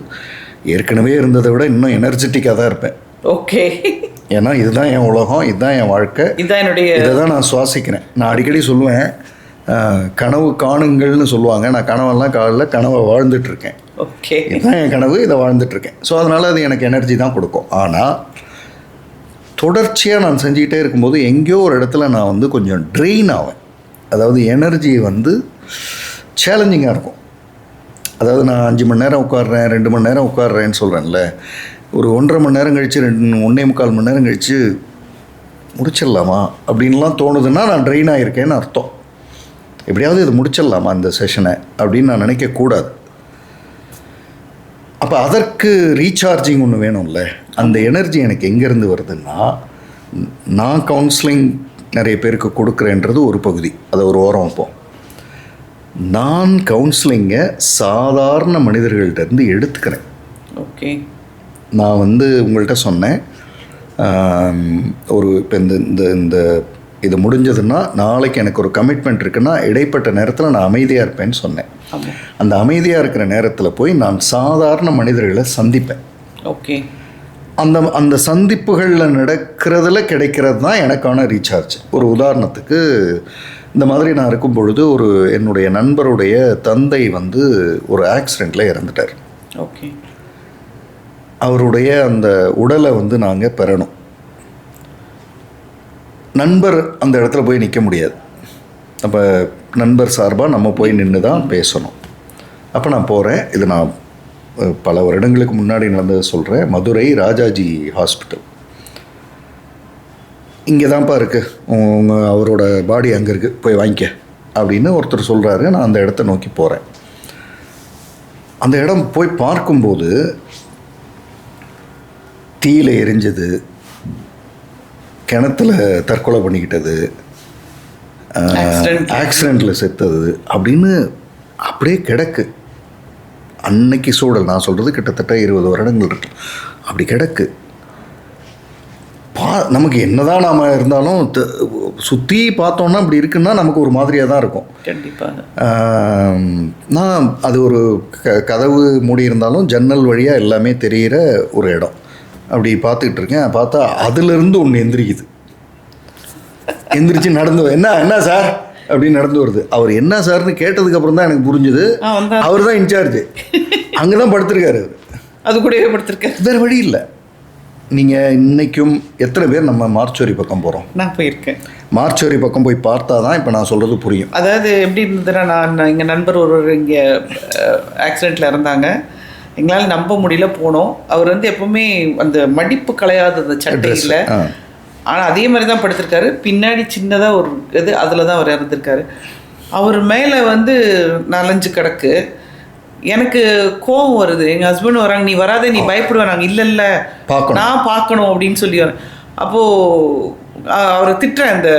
ஏற்கனவே இருந்ததை விட இன்னும் எனர்ஜெட்டிக்காக தான் இருப்பேன். ஓகே. ஏன்னா இதுதான் என் உலகம், இதுதான் என் வாழ்க்கை, இதை தான் நான் சுவாசிக்கிறேன். நான் அடிக்கடி சொல்லுவேன், கனவு காணுங்கள்னு சொல்லுவாங்க. நான் கனவெல்லாம் காலையில் கனவை வாழ்ந்துட்டுருக்கேன். ஓகே, இதுதான் என் கனவு, இதை வாழ்ந்துட்டுருக்கேன். ஸோ அதனால் அது எனக்கு எனர்ஜி தான் கொடுக்கும். ஆனால் தொடர்ச்சியாக நான் செஞ்சுக்கிட்டே இருக்கும்போது எங்கேயோ ஒரு இடத்துல நான் வந்து கொஞ்சம் ட்ரெயின் ஆவேன். அதாவது எனர்ஜி வந்து சேலஞ்சிங்காக இருக்கும். அதாவது நான் 5 மணி நேரம் உட்காடுறேன், 2 மணி நேரம் உட்காடுறேன்னு சொல்கிறேன்ல, ஒரு 1.5 மணி நேரம் கழித்து 1.25 மணி நேரம் கழித்து முடிச்சிடலாமா அப்படின்லாம் தோணுதுன்னா நான் ட்ரெயின் ஆகியிருக்கேன்னு அர்த்தம். எப்படியாவது இது முடிச்சிடலாமா இந்த செஷனை அப்படின்னு நான் நினைக்கக்கூடாது. அப்போ அதற்கு ரீசார்ஜிங் ஒன்று வேணும்ல. அந்த எனர்ஜி எனக்கு எங்கேருந்து வருதுன்னா, நான் கவுன்சிலிங் நிறைய பேருக்கு கொடுக்குறேன்றது ஒரு பகுதி, அதை ஒரு ஓரம் வைப்போம். நான் கவுன்சிலிங்கை சாதாரண மனிதர்கள்ட்டேருந்து எடுத்துக்கிறேன். ஓகே. நான் வந்து உங்கள்கிட்ட சொன்னேன், ஒரு இப்போ இந்த இது முடிஞ்சதுன்னா நாளைக்கு எனக்கு ஒரு கமிட்மெண்ட் இருக்குன்னா இடைப்பட்ட நேரத்தில் நான் அமைதியாக இருப்பேன்னு சொன்னேன். அந்த அமைதியாக இருக்கிற நேரத்தில் போய் நான் சாதாரண மனிதர்களை சந்திப்பேன். ஓகே. அந்த சந்திப்புகளில் நடக்கிறதுல கிடைக்கிறது தான் எனக்கான ரீசார்ஜ். ஒரு உதாரணத்துக்கு, இந்த மாதிரி நான் இருக்கும் பொழுது என்னுடைய நண்பருடைய தந்தை வந்து ஒரு ஆக்சிடெண்ட்டில் இறந்துட்டார். ஓகே. அவருடைய அந்த உடலை வந்து நாங்கள் பெறணும். நண்பர் அந்த இடத்துல போய் நிற்க முடியாது. அப்போ நண்பர் சார்பாக நம்ம போய் நின்று தான் பேசணும். அப்போ நான் போகிறேன். இது நான் பல வருடங்களுக்கு முன்னாடி நடந்ததை சொல்கிறேன். மதுரை ராஜாஜி ஹாஸ்பிட்டல் இங்கே தான்ப்பா இருக்குது, அவரோட பாடி அங்கே இருக்குது, போய் வாங்கிக்க அப்படின்னு ஒருத்தர் சொல்கிறாரு. நான் அந்த இடத்த நோக்கி போகிறேன். அந்த இடம் போய் பார்க்கும்போது தீயில எரிஞ்சது, கிணத்துல தற்கொலை பண்ணிக்கிட்டது, ஆக்சிடெண்ட்டில் செத்தது அப்படின்னு அப்படியே கிடக்கு. அன்னைக்கு சூழல் நான் சொல்கிறது கிட்டத்தட்ட 20 வருடங்கள் இருக்கு. அப்படி கிடக்கு. நமக்கு என்னதான் நாம் இருந்தாலும் சுற்றி பார்த்தோன்னா அப்படி இருக்குன்னா நமக்கு ஒரு மாதிரியாக தான் இருக்கும். கண்டிப்பாக. நான் அது ஒரு கதவு மூடி இருந்தாலும் ஜன்னல் வழியாக எல்லாமே தெரிகிற ஒரு இடம். அப்படி பார்த்துக்கிட்டு இருக்கேன். பார்த்தா அதுலேருந்து ஒன்று எந்திரிக்குது. எந்திரிச்சு நடந்து என்ன சார் அப்படின்னு நடந்து வருது. அவர் என்ன சார்னு கேட்டதுக்கப்புறம் தான் எனக்கு புரிஞ்சுது, அவர் தான் இன்சார்ஜ். அங்கே தான் படுத்திருக்காரு. அது கூடவே படுத்திருக்காரு. வேறு வழி இல்லை. நீங்கள் இன்றைக்கும் எத்தனை பேர் நம்ம மார்ச்சோரி பக்கம் போகிறோம்? நான் போயிருக்கேன். மார்ச்சோரி பக்கம் போய் பார்த்தா தான் இப்போ நான் சொல்கிறது புரியும். அதாவது எப்படி இருந்ததுன்னா, நான் எங்கள் நண்பர் இங்கே ஆக்சிடெண்ட்டில் இருந்தாங்க. எங்களால் நம்ப முடியல, போனோம். அவர் வந்து எப்போவுமே அந்த மடிப்பு கலையாத அந்த சட்டையில், ஆனால் அதே மாதிரி தான் படுத்திருக்காரு. பின்னாடி சின்னதாக ஒரு இது, அதில் தான் அவர் இறந்துருக்காரு. அவர் மேலே வந்து 4-5 கிடக்கு. எனக்கு கோவம் வருது. எங்கள் ஹஸ்பண்ட் வராங்க, நீ வராத, நீ பயப்படுவ. நாங்கள் இல்லை பார்க்கணும். நான் பார்க்கணும் அப்படின்னு சொல்லி வரேன். அப்போது அவரை திட்டுறேன். அந்த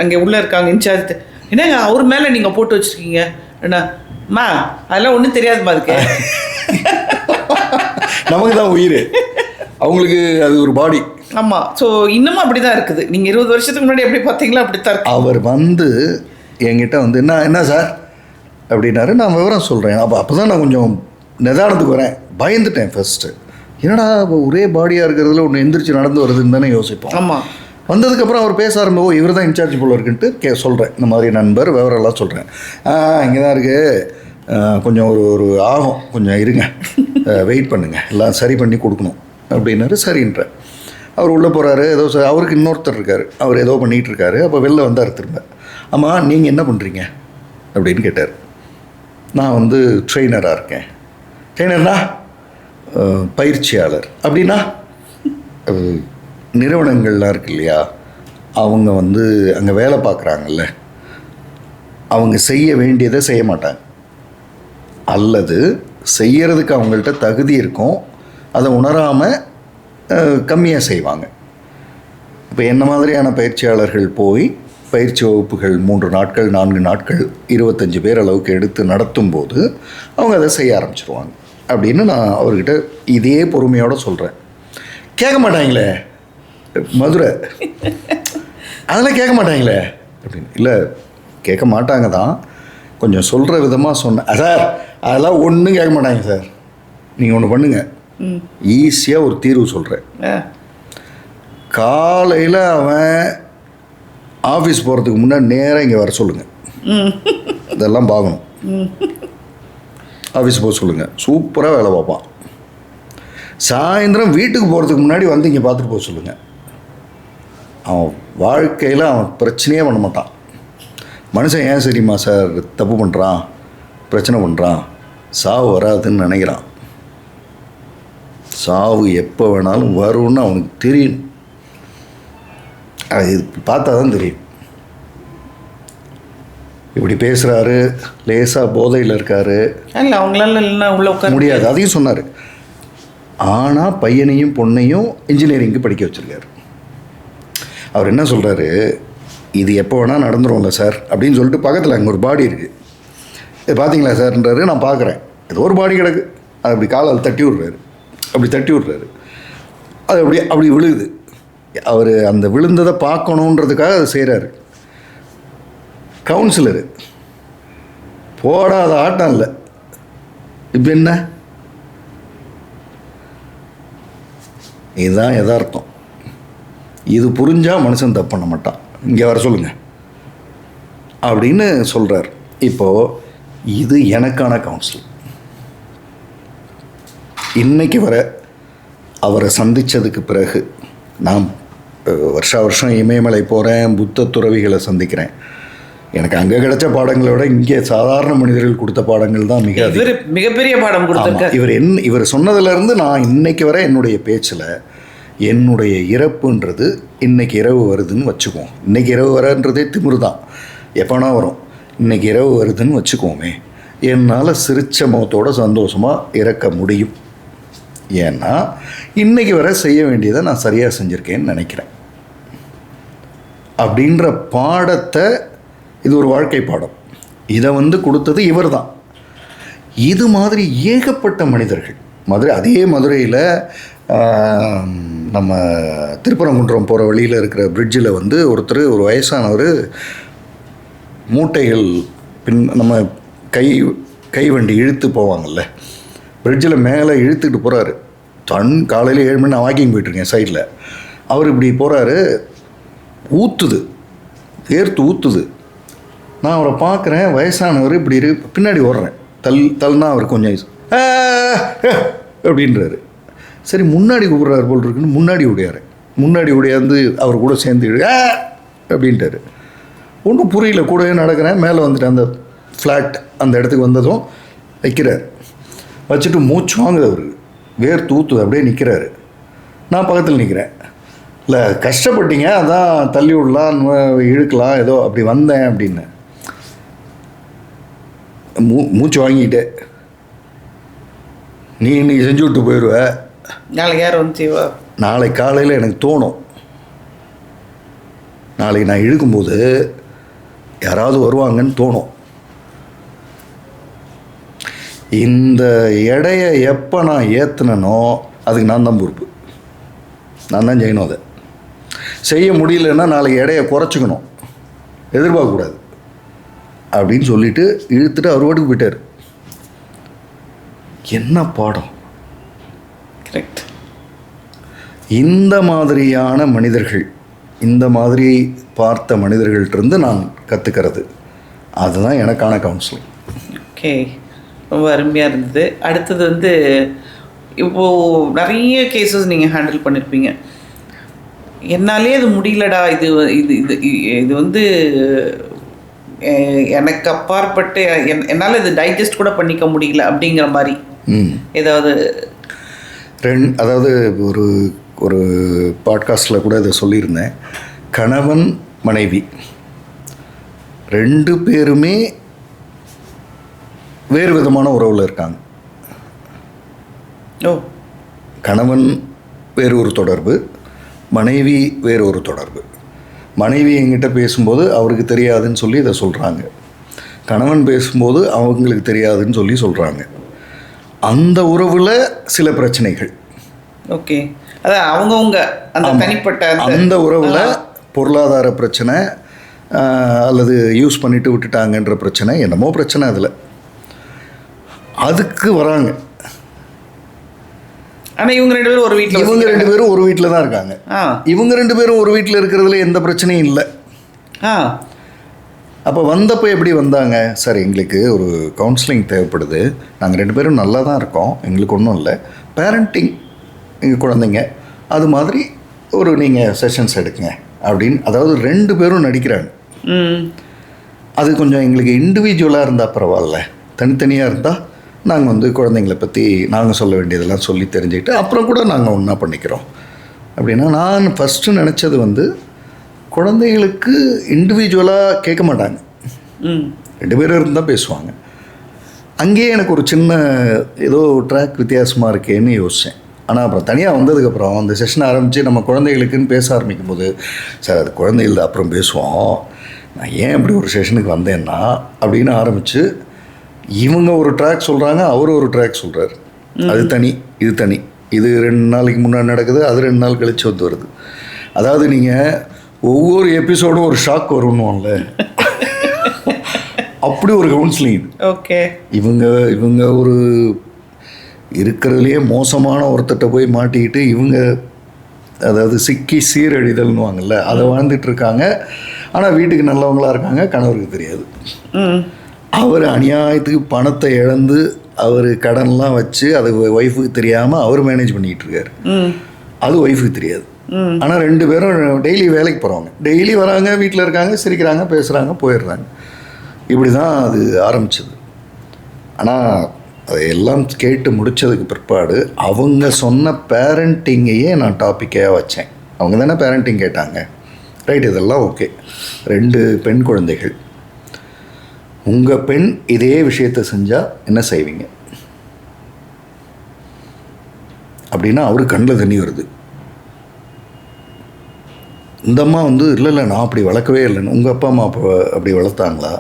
அங்கே உள்ளே இருக்காங்க இன்சார்ஜ், என்னங்க அவர் மேலே நீங்கள் போட்டு வச்சுருக்கீங்க என்னம்மா, அதெல்லாம் ஒன்றும் தெரியாதுமா இருக்கு. நமக்கு தான் உயிர், அவங்களுக்கு அது ஒரு பாடி. ஆமாம். ஸோ இன்னமும் அப்படி தான் இருக்குது. நீங்கள் 20 வருஷத்துக்கு முன்னாடி எப்படி பார்த்தீங்களா அப்படி தான் இருக்கு. அவர் வந்து என்கிட்ட வந்து என்ன சார் அப்படின்னாரு. நான் விவரம் சொல்கிறேன். அப்போ தான் நான் கொஞ்சம் நிதானத்துக்கு வரேன். பயந்துட்டேன் ஃபஸ்ட்டு. என்னடா ஒரே பாடியாக இருக்கிறதுல ஒன்று எந்திரிச்சு நடந்து வருதுன்னு தானே யோசிப்போம். ஆமாம். வந்ததுக்கப்புறம் அவர் பேச ஆரம்பிக்கும், இவர் தான் இன்சார்ஜ் போல இருக்குன்ட்டு சொல்கிறேன். இந்த மாதிரி நண்பர் விவரெல்லாம் சொல்கிறேன். இங்கே தான் இருக்குது, கொஞ்சம் ஒரு ஆகும், கொஞ்சம் இருங்க, வெயிட் பண்ணுங்கள், எல்லாம் சரி பண்ணி கொடுக்கணும் அப்படின்னாரு. சரின்ற அவர் உள்ளே போகிறாரு. ஏதோ அவருக்கு இன்னொருத்தர் இருக்கார், அவர் ஏதோ பண்ணிகிட்டு இருக்காரு. அப்போ வெளில வந்தார் திரும்ப. ஆமாம், நீங்கள் என்ன பண்ணுறீங்க அப்படின்னு கேட்டார். நான் வந்து ட்ரெயினராக இருக்கேன். ட்ரெயினர்னா பயிற்சியாளர். அப்படின்னா நிறுவனங்கள்லாம் இருக்கு இல்லையா, அவங்க வந்து அங்கே வேலை பார்க்குறாங்கல்ல, அவங்க செய்ய வேண்டியதை செய்ய மாட்டாங்க, அல்லது செய்யறதுக்கு அவங்கள்ட்ட தகுதி இருக்கும், அதை உணராமல் கம்மியாக செய்வாங்க. இப்போ என்ன மாதிரியான பயிற்சியாளர்கள் போய் பயிற்சி வகுப்புகள் 3 நாட்கள் 4 நாட்கள் 25 பேர் அளவுக்கு எடுத்து நடத்தும் போது அவங்க அதை செய்ய ஆரம்பிச்சிருவாங்க அப்படின்னு நான் அவர்கிட்ட இதே பொறுமையோடு சொல்கிறேன். கேட்க மாட்டாங்களே மதுரை, அதெல்லாம் கேட்க மாட்டாங்களே அப்படின்னு. இல்லை, கேட்க மாட்டாங்க தான், கொஞ்சம் சொல்கிற விதமாக சொன்னேன். சார் அதெல்லாம் ஒன்றும் கேட்க மாட்டாங்க சார், நீங்கள் ஒன்று பண்ணுங்கள், ஈஸியாக ஒரு தீர்வு சொல்கிறேன். காலையில் அவன் ஆஃபீஸ் போகிறதுக்கு முன்னாடி நேராக இங்கே வர சொல்லுங்கள், இதெல்லாம் பார்க்கணும். ஆஃபீஸ் போக சொல்லுங்கள், சூப்பராக வேலை பார்ப்பான். சாயந்தரம் வீட்டுக்கு போகிறதுக்கு முன்னாடி வந்து இங்கே பார்த்துட்டு போக சொல்லுங்கள். அவன் வாழ்க்கையில் அவன் பிரச்சனையே பண்ண மாட்டான். மனுஷன் ஏன் சரிம்மா சார் தப்பு பண்ணுறான், பிரச்சனை பண்ணுறான், சாவு வராதுன்னு நினைக்கிறான். சாவு எப்போ வேணாலும் வரும்னு அவனுக்கு தெரியும். அது பார்த்தா தான் தெரியும். இப்படி பேசுகிறாரு, லேசாக போதையில் இருக்காரு, இல்லை அவங்களால இல்லைன்னா உள்ள உட்கார முடியாது. அதையும் சொன்னார். ஆனால் பையனையும் பொண்ணையும் இன்ஜினியரிங்க்கு படிக்க வச்சுருக்காரு. அவர் என்ன சொல்கிறாரு, இது எப்போ வேணால் நடந்துரும்ல சார் அப்படின்னு சொல்லிட்டு பக்கத்தில் அங்கே ஒரு பாடி இருக்குது, இது பார்த்தீங்களா சார்ன்றாரு. நான் பார்க்குறேன், ஏதோ ஒரு பாடி கிடக்கு, அது அப்படி காலால் தட்டி விட்றாரு, அப்படி தட்டி விட்றாரு, அது அப்படி விழுகுது. அவர் அந்த விழுந்ததை பார்க்கணுன்றதுக்காக அதை செய்கிறாரு. கவுன்சிலரு போடாத ஆட்டம் இல்லை. இப்போ என்ன, இதுதான் யதார்த்தம். இது புரிஞ்சால் மனுஷன் தப்பு பண்ண மாட்டான். இங்கே வர சொல்லுங்கள் அப்படின்னு சொல்கிறார். இப்போது இது எனக்கான கவுன்சில். இன்றைக்கி வர அவரை சந்தித்ததுக்கு பிறகு நான் வருஷம் இமயமலை போகிறேன், புத்த துறவிகளை சந்திக்கிறேன். எனக்கு அங்கே கிடைச்ச பாடங்களை விட இங்கே சாதாரண மனிதர்கள் கொடுத்த பாடங்கள் தான் மிகப்பெரிய பாடம் கொடுத்தாங்க. இவர் சொன்னதுலேருந்து நான் இன்னைக்கு வர என்னுடைய பேச்சில் என்னுடைய இறப்புன்றது இன்றைக்கி இரவு வருதுன்னு வச்சுக்குவோம். இன்றைக்கி இரவு வரன்றதே திமிரு தான், எப்போனா வரும். இன்றைக்கி இரவு வருதுன்னு வச்சுக்குவோமே, என்னால் சிரிச்ச முகத்தோடு சந்தோஷமாக இறக்க முடியும். ஏன்னா இன்றைக்கி வர செய்ய வேண்டியதை நான் சரியாக செஞ்சுருக்கேன்னு நினைக்கிறேன். அப்படின்ற பாடத்தை, இது ஒரு வாழ்க்கை பாடம், இதை கொடுத்தது இவர் தான். இது மாதிரி ஏகப்பட்ட மனிதர்கள் அதே மதுரையில் நம்ம திருப்பரங்குன்றம் போகிற வழியில் இருக்கிற பிரிட்ஜில் ஒருத்தர், ஒரு வயசானவர், மூட்டைகள் நம்ம கை வண்டி இழுத்து போவாங்கள்ல, பிரிட்ஜில் மேலே இழுத்துக்கிட்டு போகிறாரு. காலையில் 7 மணி நான் வாக்கிங் போயிட்டுருக்கேன் சைடில். அவர் இப்படி போகிறாரு, ஊற்றுது, வேர்த்து ஊற்றுது. நான் அவரை பார்க்குறேன், வயசானவர் இப்படி பின்னாடி ஓடுறேன், தள்ளுனா அவர் கொஞ்சம் அப்படின்றாரு. சரி, முன்னாடி கூப்பிட்றாரு போல் இருக்குன்னு முன்னாடி ஓடியாந்து அவர் கூட சேர்ந்து அப்படின்ட்டாரு. ஒன்றும் புரியல, கூடவே நடக்கிறேன். மேலே வந்துட்டு அந்த ஃப்ளாட் அந்த இடத்துக்கு வந்ததும் வைக்கிறார். வச்சுட்டு மூச்சு வாங்குது, அவருக்கு வேர்த்து ஊற்றுது, அப்படியே நிற்கிறாரு. நான் பக்கத்தில் நிற்கிறேன். இல்லை கஷ்டப்பட்டீங்க, அதான் தள்ளி விடலாம், இழுக்கலாம், ஏதோ அப்படி வந்தேன் அப்படின்னு மூச்சு வாங்கிட்டே நீ இன்னைக்கு செஞ்சு விட்டு போயிடுவ, நாளைக்கு யார் வந்து செய்வா? நாளை காலையில் எனக்கு தோணும், நாளைக்கு நான் இழுக்கும்போது யாராவது வருவாங்கன்னு தோணும். இந்த எடையை எப்போ நான் ஏற்றுனனோ அதுக்கு நான் தான் பொறுப்பு, நான் தான் செய்யணும். அதை செய்ய முடியலன்னா நாளைக்கு எடையை குறைச்சிக்கணும், எதிர்பார்க்கக்கூடாது அப்படின்னு சொல்லிட்டு இழுத்துட்டு அவர் பாட்டுக்கு போயிட்டார். என்ன பாடம்! கரெக்ட். இந்த மாதிரியான மனிதர்கள், இந்த மாதிரி பார்த்த மனிதர்கள்ட்டிருந்து நான் கற்றுக்கிறது, அதுதான் எனக்கான கவுன்சிலிங். ஓகே, ரொம்ப அருமையாக இருந்தது. அடுத்தது வந்து இப்போது நிறைய கேசஸ் நீங்கள் ஹேண்டில் பண்ணியிருப்பீங்க. என்னாலே அது முடியலடா, இது இது இது இது வந்து எனக்கு அப்பாற்பட்டு என்னால் இது டைஜஸ்ட் கூட பண்ணிக்க முடியல அப்படிங்கிற மாதிரி ஏதாவது? அதாவது ஒரு ஒரு பாட்காஸ்ட்டில் கூட இதை சொல்லியிருந்தேன். கணவன் மனைவி 2 பேருமே வேறு விதமான உறவில் இருக்காங்க. ஓ. கணவன் வேறு ஒரு தொடர்பு, மனைவி வேறு ஒரு தொடர்பு. மனைவி என்கிட்ட பேசும்போது அவருக்கு தெரியாதுன்னு சொல்லி இதை சொல்கிறாங்க, கணவன் பேசும்போது அவங்களுக்கு தெரியாதுன்னு சொல்லி சொல்கிறாங்க. அந்த உறவில் சில பிரச்சனைகள். ஓகே, அதான் அவங்கவுங்க அந்த தனிப்பட்ட அந்த உறவில் பொருளாதார பிரச்சனை அல்லது யூஸ் பண்ணிட்டு விட்டுட்டாங்கன்ற பிரச்சனை, என்னமோ பிரச்சனை. அதில் அதுக்கு வராங்க. ஆனால் இவங்க 2 பேரும் ஒரு வீட்டில், இவங்க 2 பேரும் ஒரு வீட்டில் தான் இருக்காங்க. இவங்க 2 பேரும் ஒரு வீட்டில் இருக்கிறதுல எந்த பிரச்சனையும் இல்லை. அப்போ வந்தப்போ எப்படி வந்தாங்க? சார், எங்களுக்கு ஒரு கவுன்சிலிங் தேவைப்படுது, நாங்கள் 2 பேரும் நல்லா தான் இருக்கோம், எங்களுக்கு ஒன்றும் இல்லை, பேரண்டிங், எங்கள் குழந்தைங்க, அது மாதிரி ஒரு நீங்கள் செஷன்ஸ் எடுக்குங்க அப்படின்னு. அதாவது 2 பேரும் நடிக்கிறாங்க. அது கொஞ்சம் எங்களுக்கு இண்டிவிஜுவலாக இருந்தால் பரவாயில்ல, தனித்தனியாக இருந்தால் நாங்கள் வந்து குழந்தைங்கள பற்றி நாங்கள் சொல்ல வேண்டியதெல்லாம் சொல்லி தெரிஞ்சுக்கிட்டு அப்புறம் கூட நாங்கள் ஒன்றா பண்ணிக்கிறோம் அப்படின்னா. நான் ஃபஸ்ட்டு நினச்சது வந்து குழந்தைகளுக்கு இண்டிவிஜுவலாக கேட்க மாட்டாங்க, 2 பேரும் இருந்தால் பேசுவாங்க. அங்கேயே எனக்கு ஒரு சின்ன ஏதோ ட்ராக் வித்தியாசமாக இருக்கேன்னு யோசித்தேன். ஆனால் அப்புறம் தனியாக வந்ததுக்கப்புறம் அந்த செஷன் ஆரம்பித்து நம்ம குழந்தைகளுக்குன்னு பேச ஆரம்பிக்கும் போது, சார் அது குழந்தைகள் அப்புறம் பேசுவோம், நான் ஏன் இப்படி ஒரு செஷனுக்கு வந்தேன்னா அப்படின்னு ஆரம்பித்து இவங்க ஒரு ட்ராக் சொல்கிறாங்க, அவர் ஒரு ட்ராக் சொல்கிறார். அது தனி, இது தனி, இது 2 நாளைக்கு முன்னாடி நடக்குது, அது 2 நாள் கழித்து வந்து வருது. அதாவது நீங்கள் ஒவ்வொரு எபிசோடும் ஒரு ஷாக் வரும்னுவாங்கல்ல, அப்படி ஒரு கவுன்சிலிங். ஓகே. இவங்க ஒரு இருக்கிறதுலையே மோசமான ஒருத்தட்ட போய் மாட்டிக்கிட்டு இவங்க, அதாவது சிக்கி சீரழிதல்னுவாங்கல்ல, அதை வாழ்ந்துட்டுருக்காங்க. ஆனால் வீட்டுக்கு நல்லவங்களாக இருக்காங்க, கணவருக்கு தெரியாது. அவர் அநியாயத்துக்கு பணத்தை இழந்து அவர் கடன்லாம் வச்சு அது ஒய்ஃபுக்கு தெரியாமல் அவர் மேனேஜ் பண்ணிக்கிட்டு இருக்காரு, அது ஒய்ஃபுக்கு தெரியாது. ஆனால் 2 பேரும் டெய்லி வேலைக்கு போகிறவங்க, டெய்லி வராங்க, வீட்டில் இருக்காங்க, சிரிக்கிறாங்க, பேசுகிறாங்க, போயிடுறாங்க. இப்படி தான் அது ஆரம்பிச்சது. ஆனால் அதையெல்லாம் கேட்டு முடித்ததுக்கு பிற்பாடு அவங்க சொன்ன பேரண்டிங்கையே நான் டாப்பிக்காக வச்சேன். அவங்க தானே பேரண்டிங் கேட்டாங்க, ரைட், இதெல்லாம் ஓகே. 2 பெண் குழந்தைகள், உங்கள் பெண் இதே விஷயத்தை செஞ்சால் என்ன செய்வீங்க அப்படின்னா அவரு கண்ணில் தண்ணி வருது. இந்த அம்மா வந்து இல்லை நான் அப்படி வளர்க்கவே இல்லைன்னு. உங்கள் அப்பா அம்மா அப்போ அப்படி வளர்த்தாங்களா?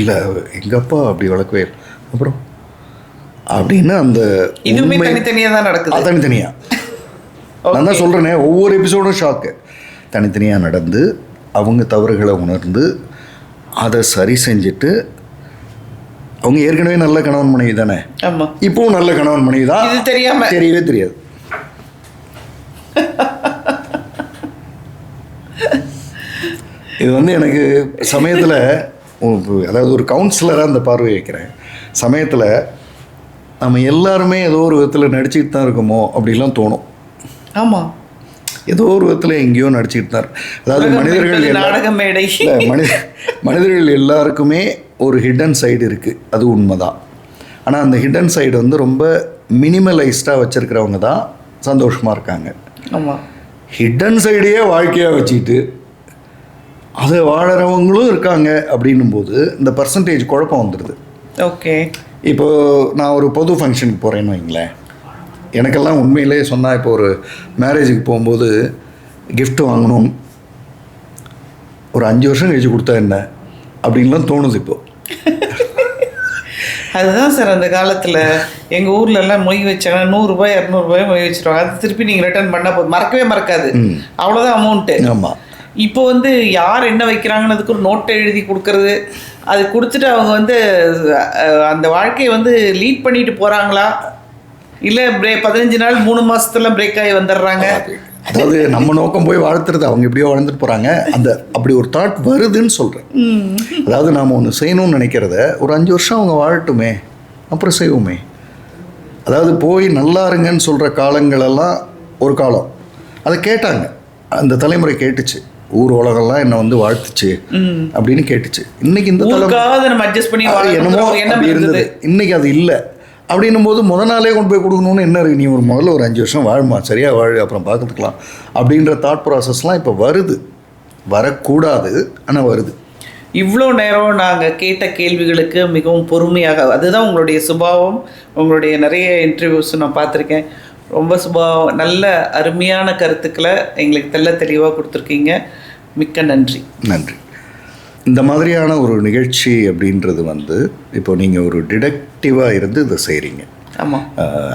இல்லை, எங்கள் அப்பா அப்படி வளர்க்கவே இல்லை. அப்புறம் அப்படின்னு அந்த தனித்தனியாக தான் நடக்குது. தனித்தனியாக நான் தான் சொல்கிறேனே, ஒவ்வொரு எபிசோடும் ஷாக்கு. தனித்தனியாக நடந்து அவங்க தவறுகளை உணர்ந்து அதை சரி செஞ்சுட்டு, அவங்க ஏற்கனவே நல்ல கணவன் மனைவி தானே, இப்போவும் நல்ல கணவன் மனைவி தான், இது தெரியாமல் தெரியவே தெரியாது. இது வந்து எனக்கு சமயத்தில், அதாவது ஒரு கவுன்சிலராக அந்த பார்வையை வைக்கிறேன், சமயத்தில் நம்ம எல்லாருமே ஏதோ ஒரு விதத்தில் நடிச்சுக்கிட்டு தான் இருக்கோமோ அப்படிலாம் தோணும். ஆமாம், ஏதோ ஒரு விதத்தில் எங்கேயோ நடிச்சுக்கிட்டு தான். அதாவது மனிதர்கள் எல்லாருக்குமே ஒரு ஹிடன் சைடு இருக்குது, அது உண்மைதான். ஆனால் அந்த ஹிடன் சைடு வந்து ரொம்ப மினிமலைஸ்டாக வச்சுருக்கிறவங்க தான் சந்தோஷமாக இருக்காங்க. ஆமாம், ஹிடன் சைடையே வாழ்க்கையாக வச்சுக்கிட்டு அதை வாழறவங்களும் இருக்காங்க. அப்படின்னும் போது இந்த பர்சன்டேஜ் குழப்பம் வந்துடுது. ஓகே, இப்போது நான் ஒரு பொது ஃபங்க்ஷனுக்கு போகிறேன்னு வைங்களேன், எனக்கெல்லாம் உண்மையிலே சொன்னால் இப்போ ஒரு மேரேஜுக்கு போகும்போது gift வாங்கணும், ஒரு 5 வருஷம் கழிச்சு கொடுத்தா என்ன அப்படின்லாம் தோணுது இப்போ. அதுதான் சார் அந்த காலத்தில் எங்கள் ஊர்ல எல்லாம் மொய் வச்சாங்கன்னா 100 ரூபாய் 200 ரூபாய் மொய் வச்சிருவாங்க. அது திருப்பி நீங்கள் ரிட்டர்ன் பண்ணால் போதும், மறக்கவே மறக்காது. அவ்வளோதான் அமௌண்ட்டு. ஆமாம். இப்போ வந்து யார் என்ன வைக்கிறாங்கன்னதுக்கு ஒரு நோட்டை எழுதி கொடுக்கறது, அது கொடுத்துட்டு அவங்க வந்து அந்த வாழ்க்கையை வந்து லீட் பண்ணிட்டு போகிறாங்களா, இல்லை 15 நாள் 3 மாதத்துல பிரேக் ஆகி வந்துடுறாங்க. அதாவது நம்ம நோக்கம் போய் வாழ்த்துறது, அவங்க எப்படியோ வாழ்ந்துட்டு போகிறாங்க. அப்படி ஒரு தாட் வருதுன்னு சொல்கிறேன். அதாவது நாம் ஒன்று செய்யணும்னு நினைக்கிறத ஒரு 5 வருஷம் அவங்க வாழட்டுமே, அப்புறம் செய்வோமே. அதாவது போய் நல்லா இருங்கன்னு சொல்கிற காலங்களெல்லாம் ஒரு காலம் அதை கேட்டாங்க, அந்த தலைமுறை கேட்டுச்சு, ஊர் உலகெல்லாம் என்னை வந்து வாழ்த்துச்சு அப்படின்னு கேட்டுச்சு. இன்னைக்கு இந்த தலைமுறை என்னமோ இருந்தது, இன்னைக்கு அது இல்லை. அப்படின்னும் போது நாளே கொண்டு போய் கொடுக்கணும்னு என்ன இருக்குது, நீ முதல்ல ஒரு 5 வருஷம் வாழ்மா, சரியாக வாழ, அப்புறம் பார்த்துக்கலாம் அப்படின்ற தாட் ப்ராசஸ்லாம் இப்போ வருது. வரக்கூடாது, ஆனால் வருது. இவ்வளோ நேரம் நாங்கள் கேட்ட கேள்விகளுக்கு மிகவும் பொறுமையாக, அதுதான் உங்களுடைய சுபாவம். உங்களுடைய நிறைய இன்டர்வியூஸ் நான் பார்த்துருக்கேன். ரொம்ப சுபாவம், நல்ல அருமையான கருத்துக்களை எங்களுக்கு தெளிவாக கொடுத்துருக்கீங்க. மிக்க நன்றி. நன்றி. இந்த மாதிரியான ஒரு நிகழ்ச்சி அப்படின்றது வந்து இப்போ நீங்கள் ஒரு டிடெக்டிவாக இருந்து இதை செய்கிறீங்க. ஆமாம்.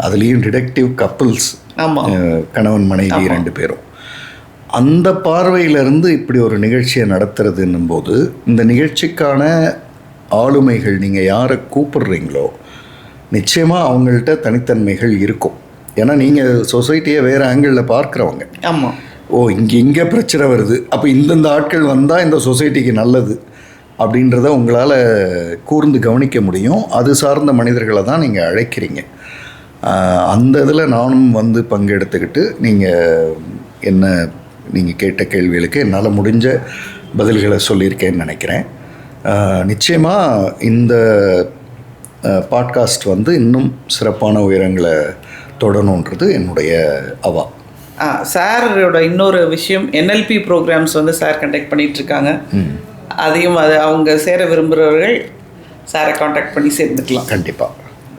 அதுலேயும் டிடெக்டிவ் கப்புள்ஸ், ஆமாம், கணவன் மனைவி 2 பேரும். அந்த பார்வையிலிருந்து இப்படி ஒரு நிகழ்ச்சியை நடத்துறதுன்னும் போது இந்த நிகழ்ச்சிக்கான ஆளுமைகள் நீங்கள் யாரை கூப்பிடுறீங்களோ நிச்சயமாக அவங்கள்ட்ட தனித்தன்மைகள் இருக்கும். ஏன்னா நீங்கள் சொசைட்டியை வேறு ஆங்கிளில் பார்க்குறவங்க. ஆமாம். ஓ, இங்கே பிரச்சனை வருது, அப்போ இந்தந்த ஆட்கள் வந்தால் இந்த சொசைட்டிக்கு நல்லது அப்படின்றத உங்களால் கூர்ந்து கவனிக்க முடியும். அது சார்ந்த மனிதர்களை தான் நீங்கள் அழைக்கிறீங்க. அந்த இதில் நானும் வந்து பங்கெடுத்துக்கிட்டு நீங்கள் கேட்ட கேள்விகளுக்கு என்னால் முடிஞ்ச பதில்களை சொல்லியிருக்கேன்னு நினைக்கிறேன். நிச்சயமாக இந்த பாட்காஸ்ட் வந்து இன்னும் சிறப்பான உயரங்களை தொடரணுன்றது என்னுடைய அவா. சாரோட இன்னொரு விஷயம், NLP ப்ரோக்ராம்ஸ் வந்து சார் கண்டக்ட் பண்ணிகிட்ருக்காங்க. அதையும் அவங்க சேர விரும்புகிறவர்கள் சாரை காண்டாக்ட் பண்ணி சேர்ந்துக்கலாம். கண்டிப்பாக.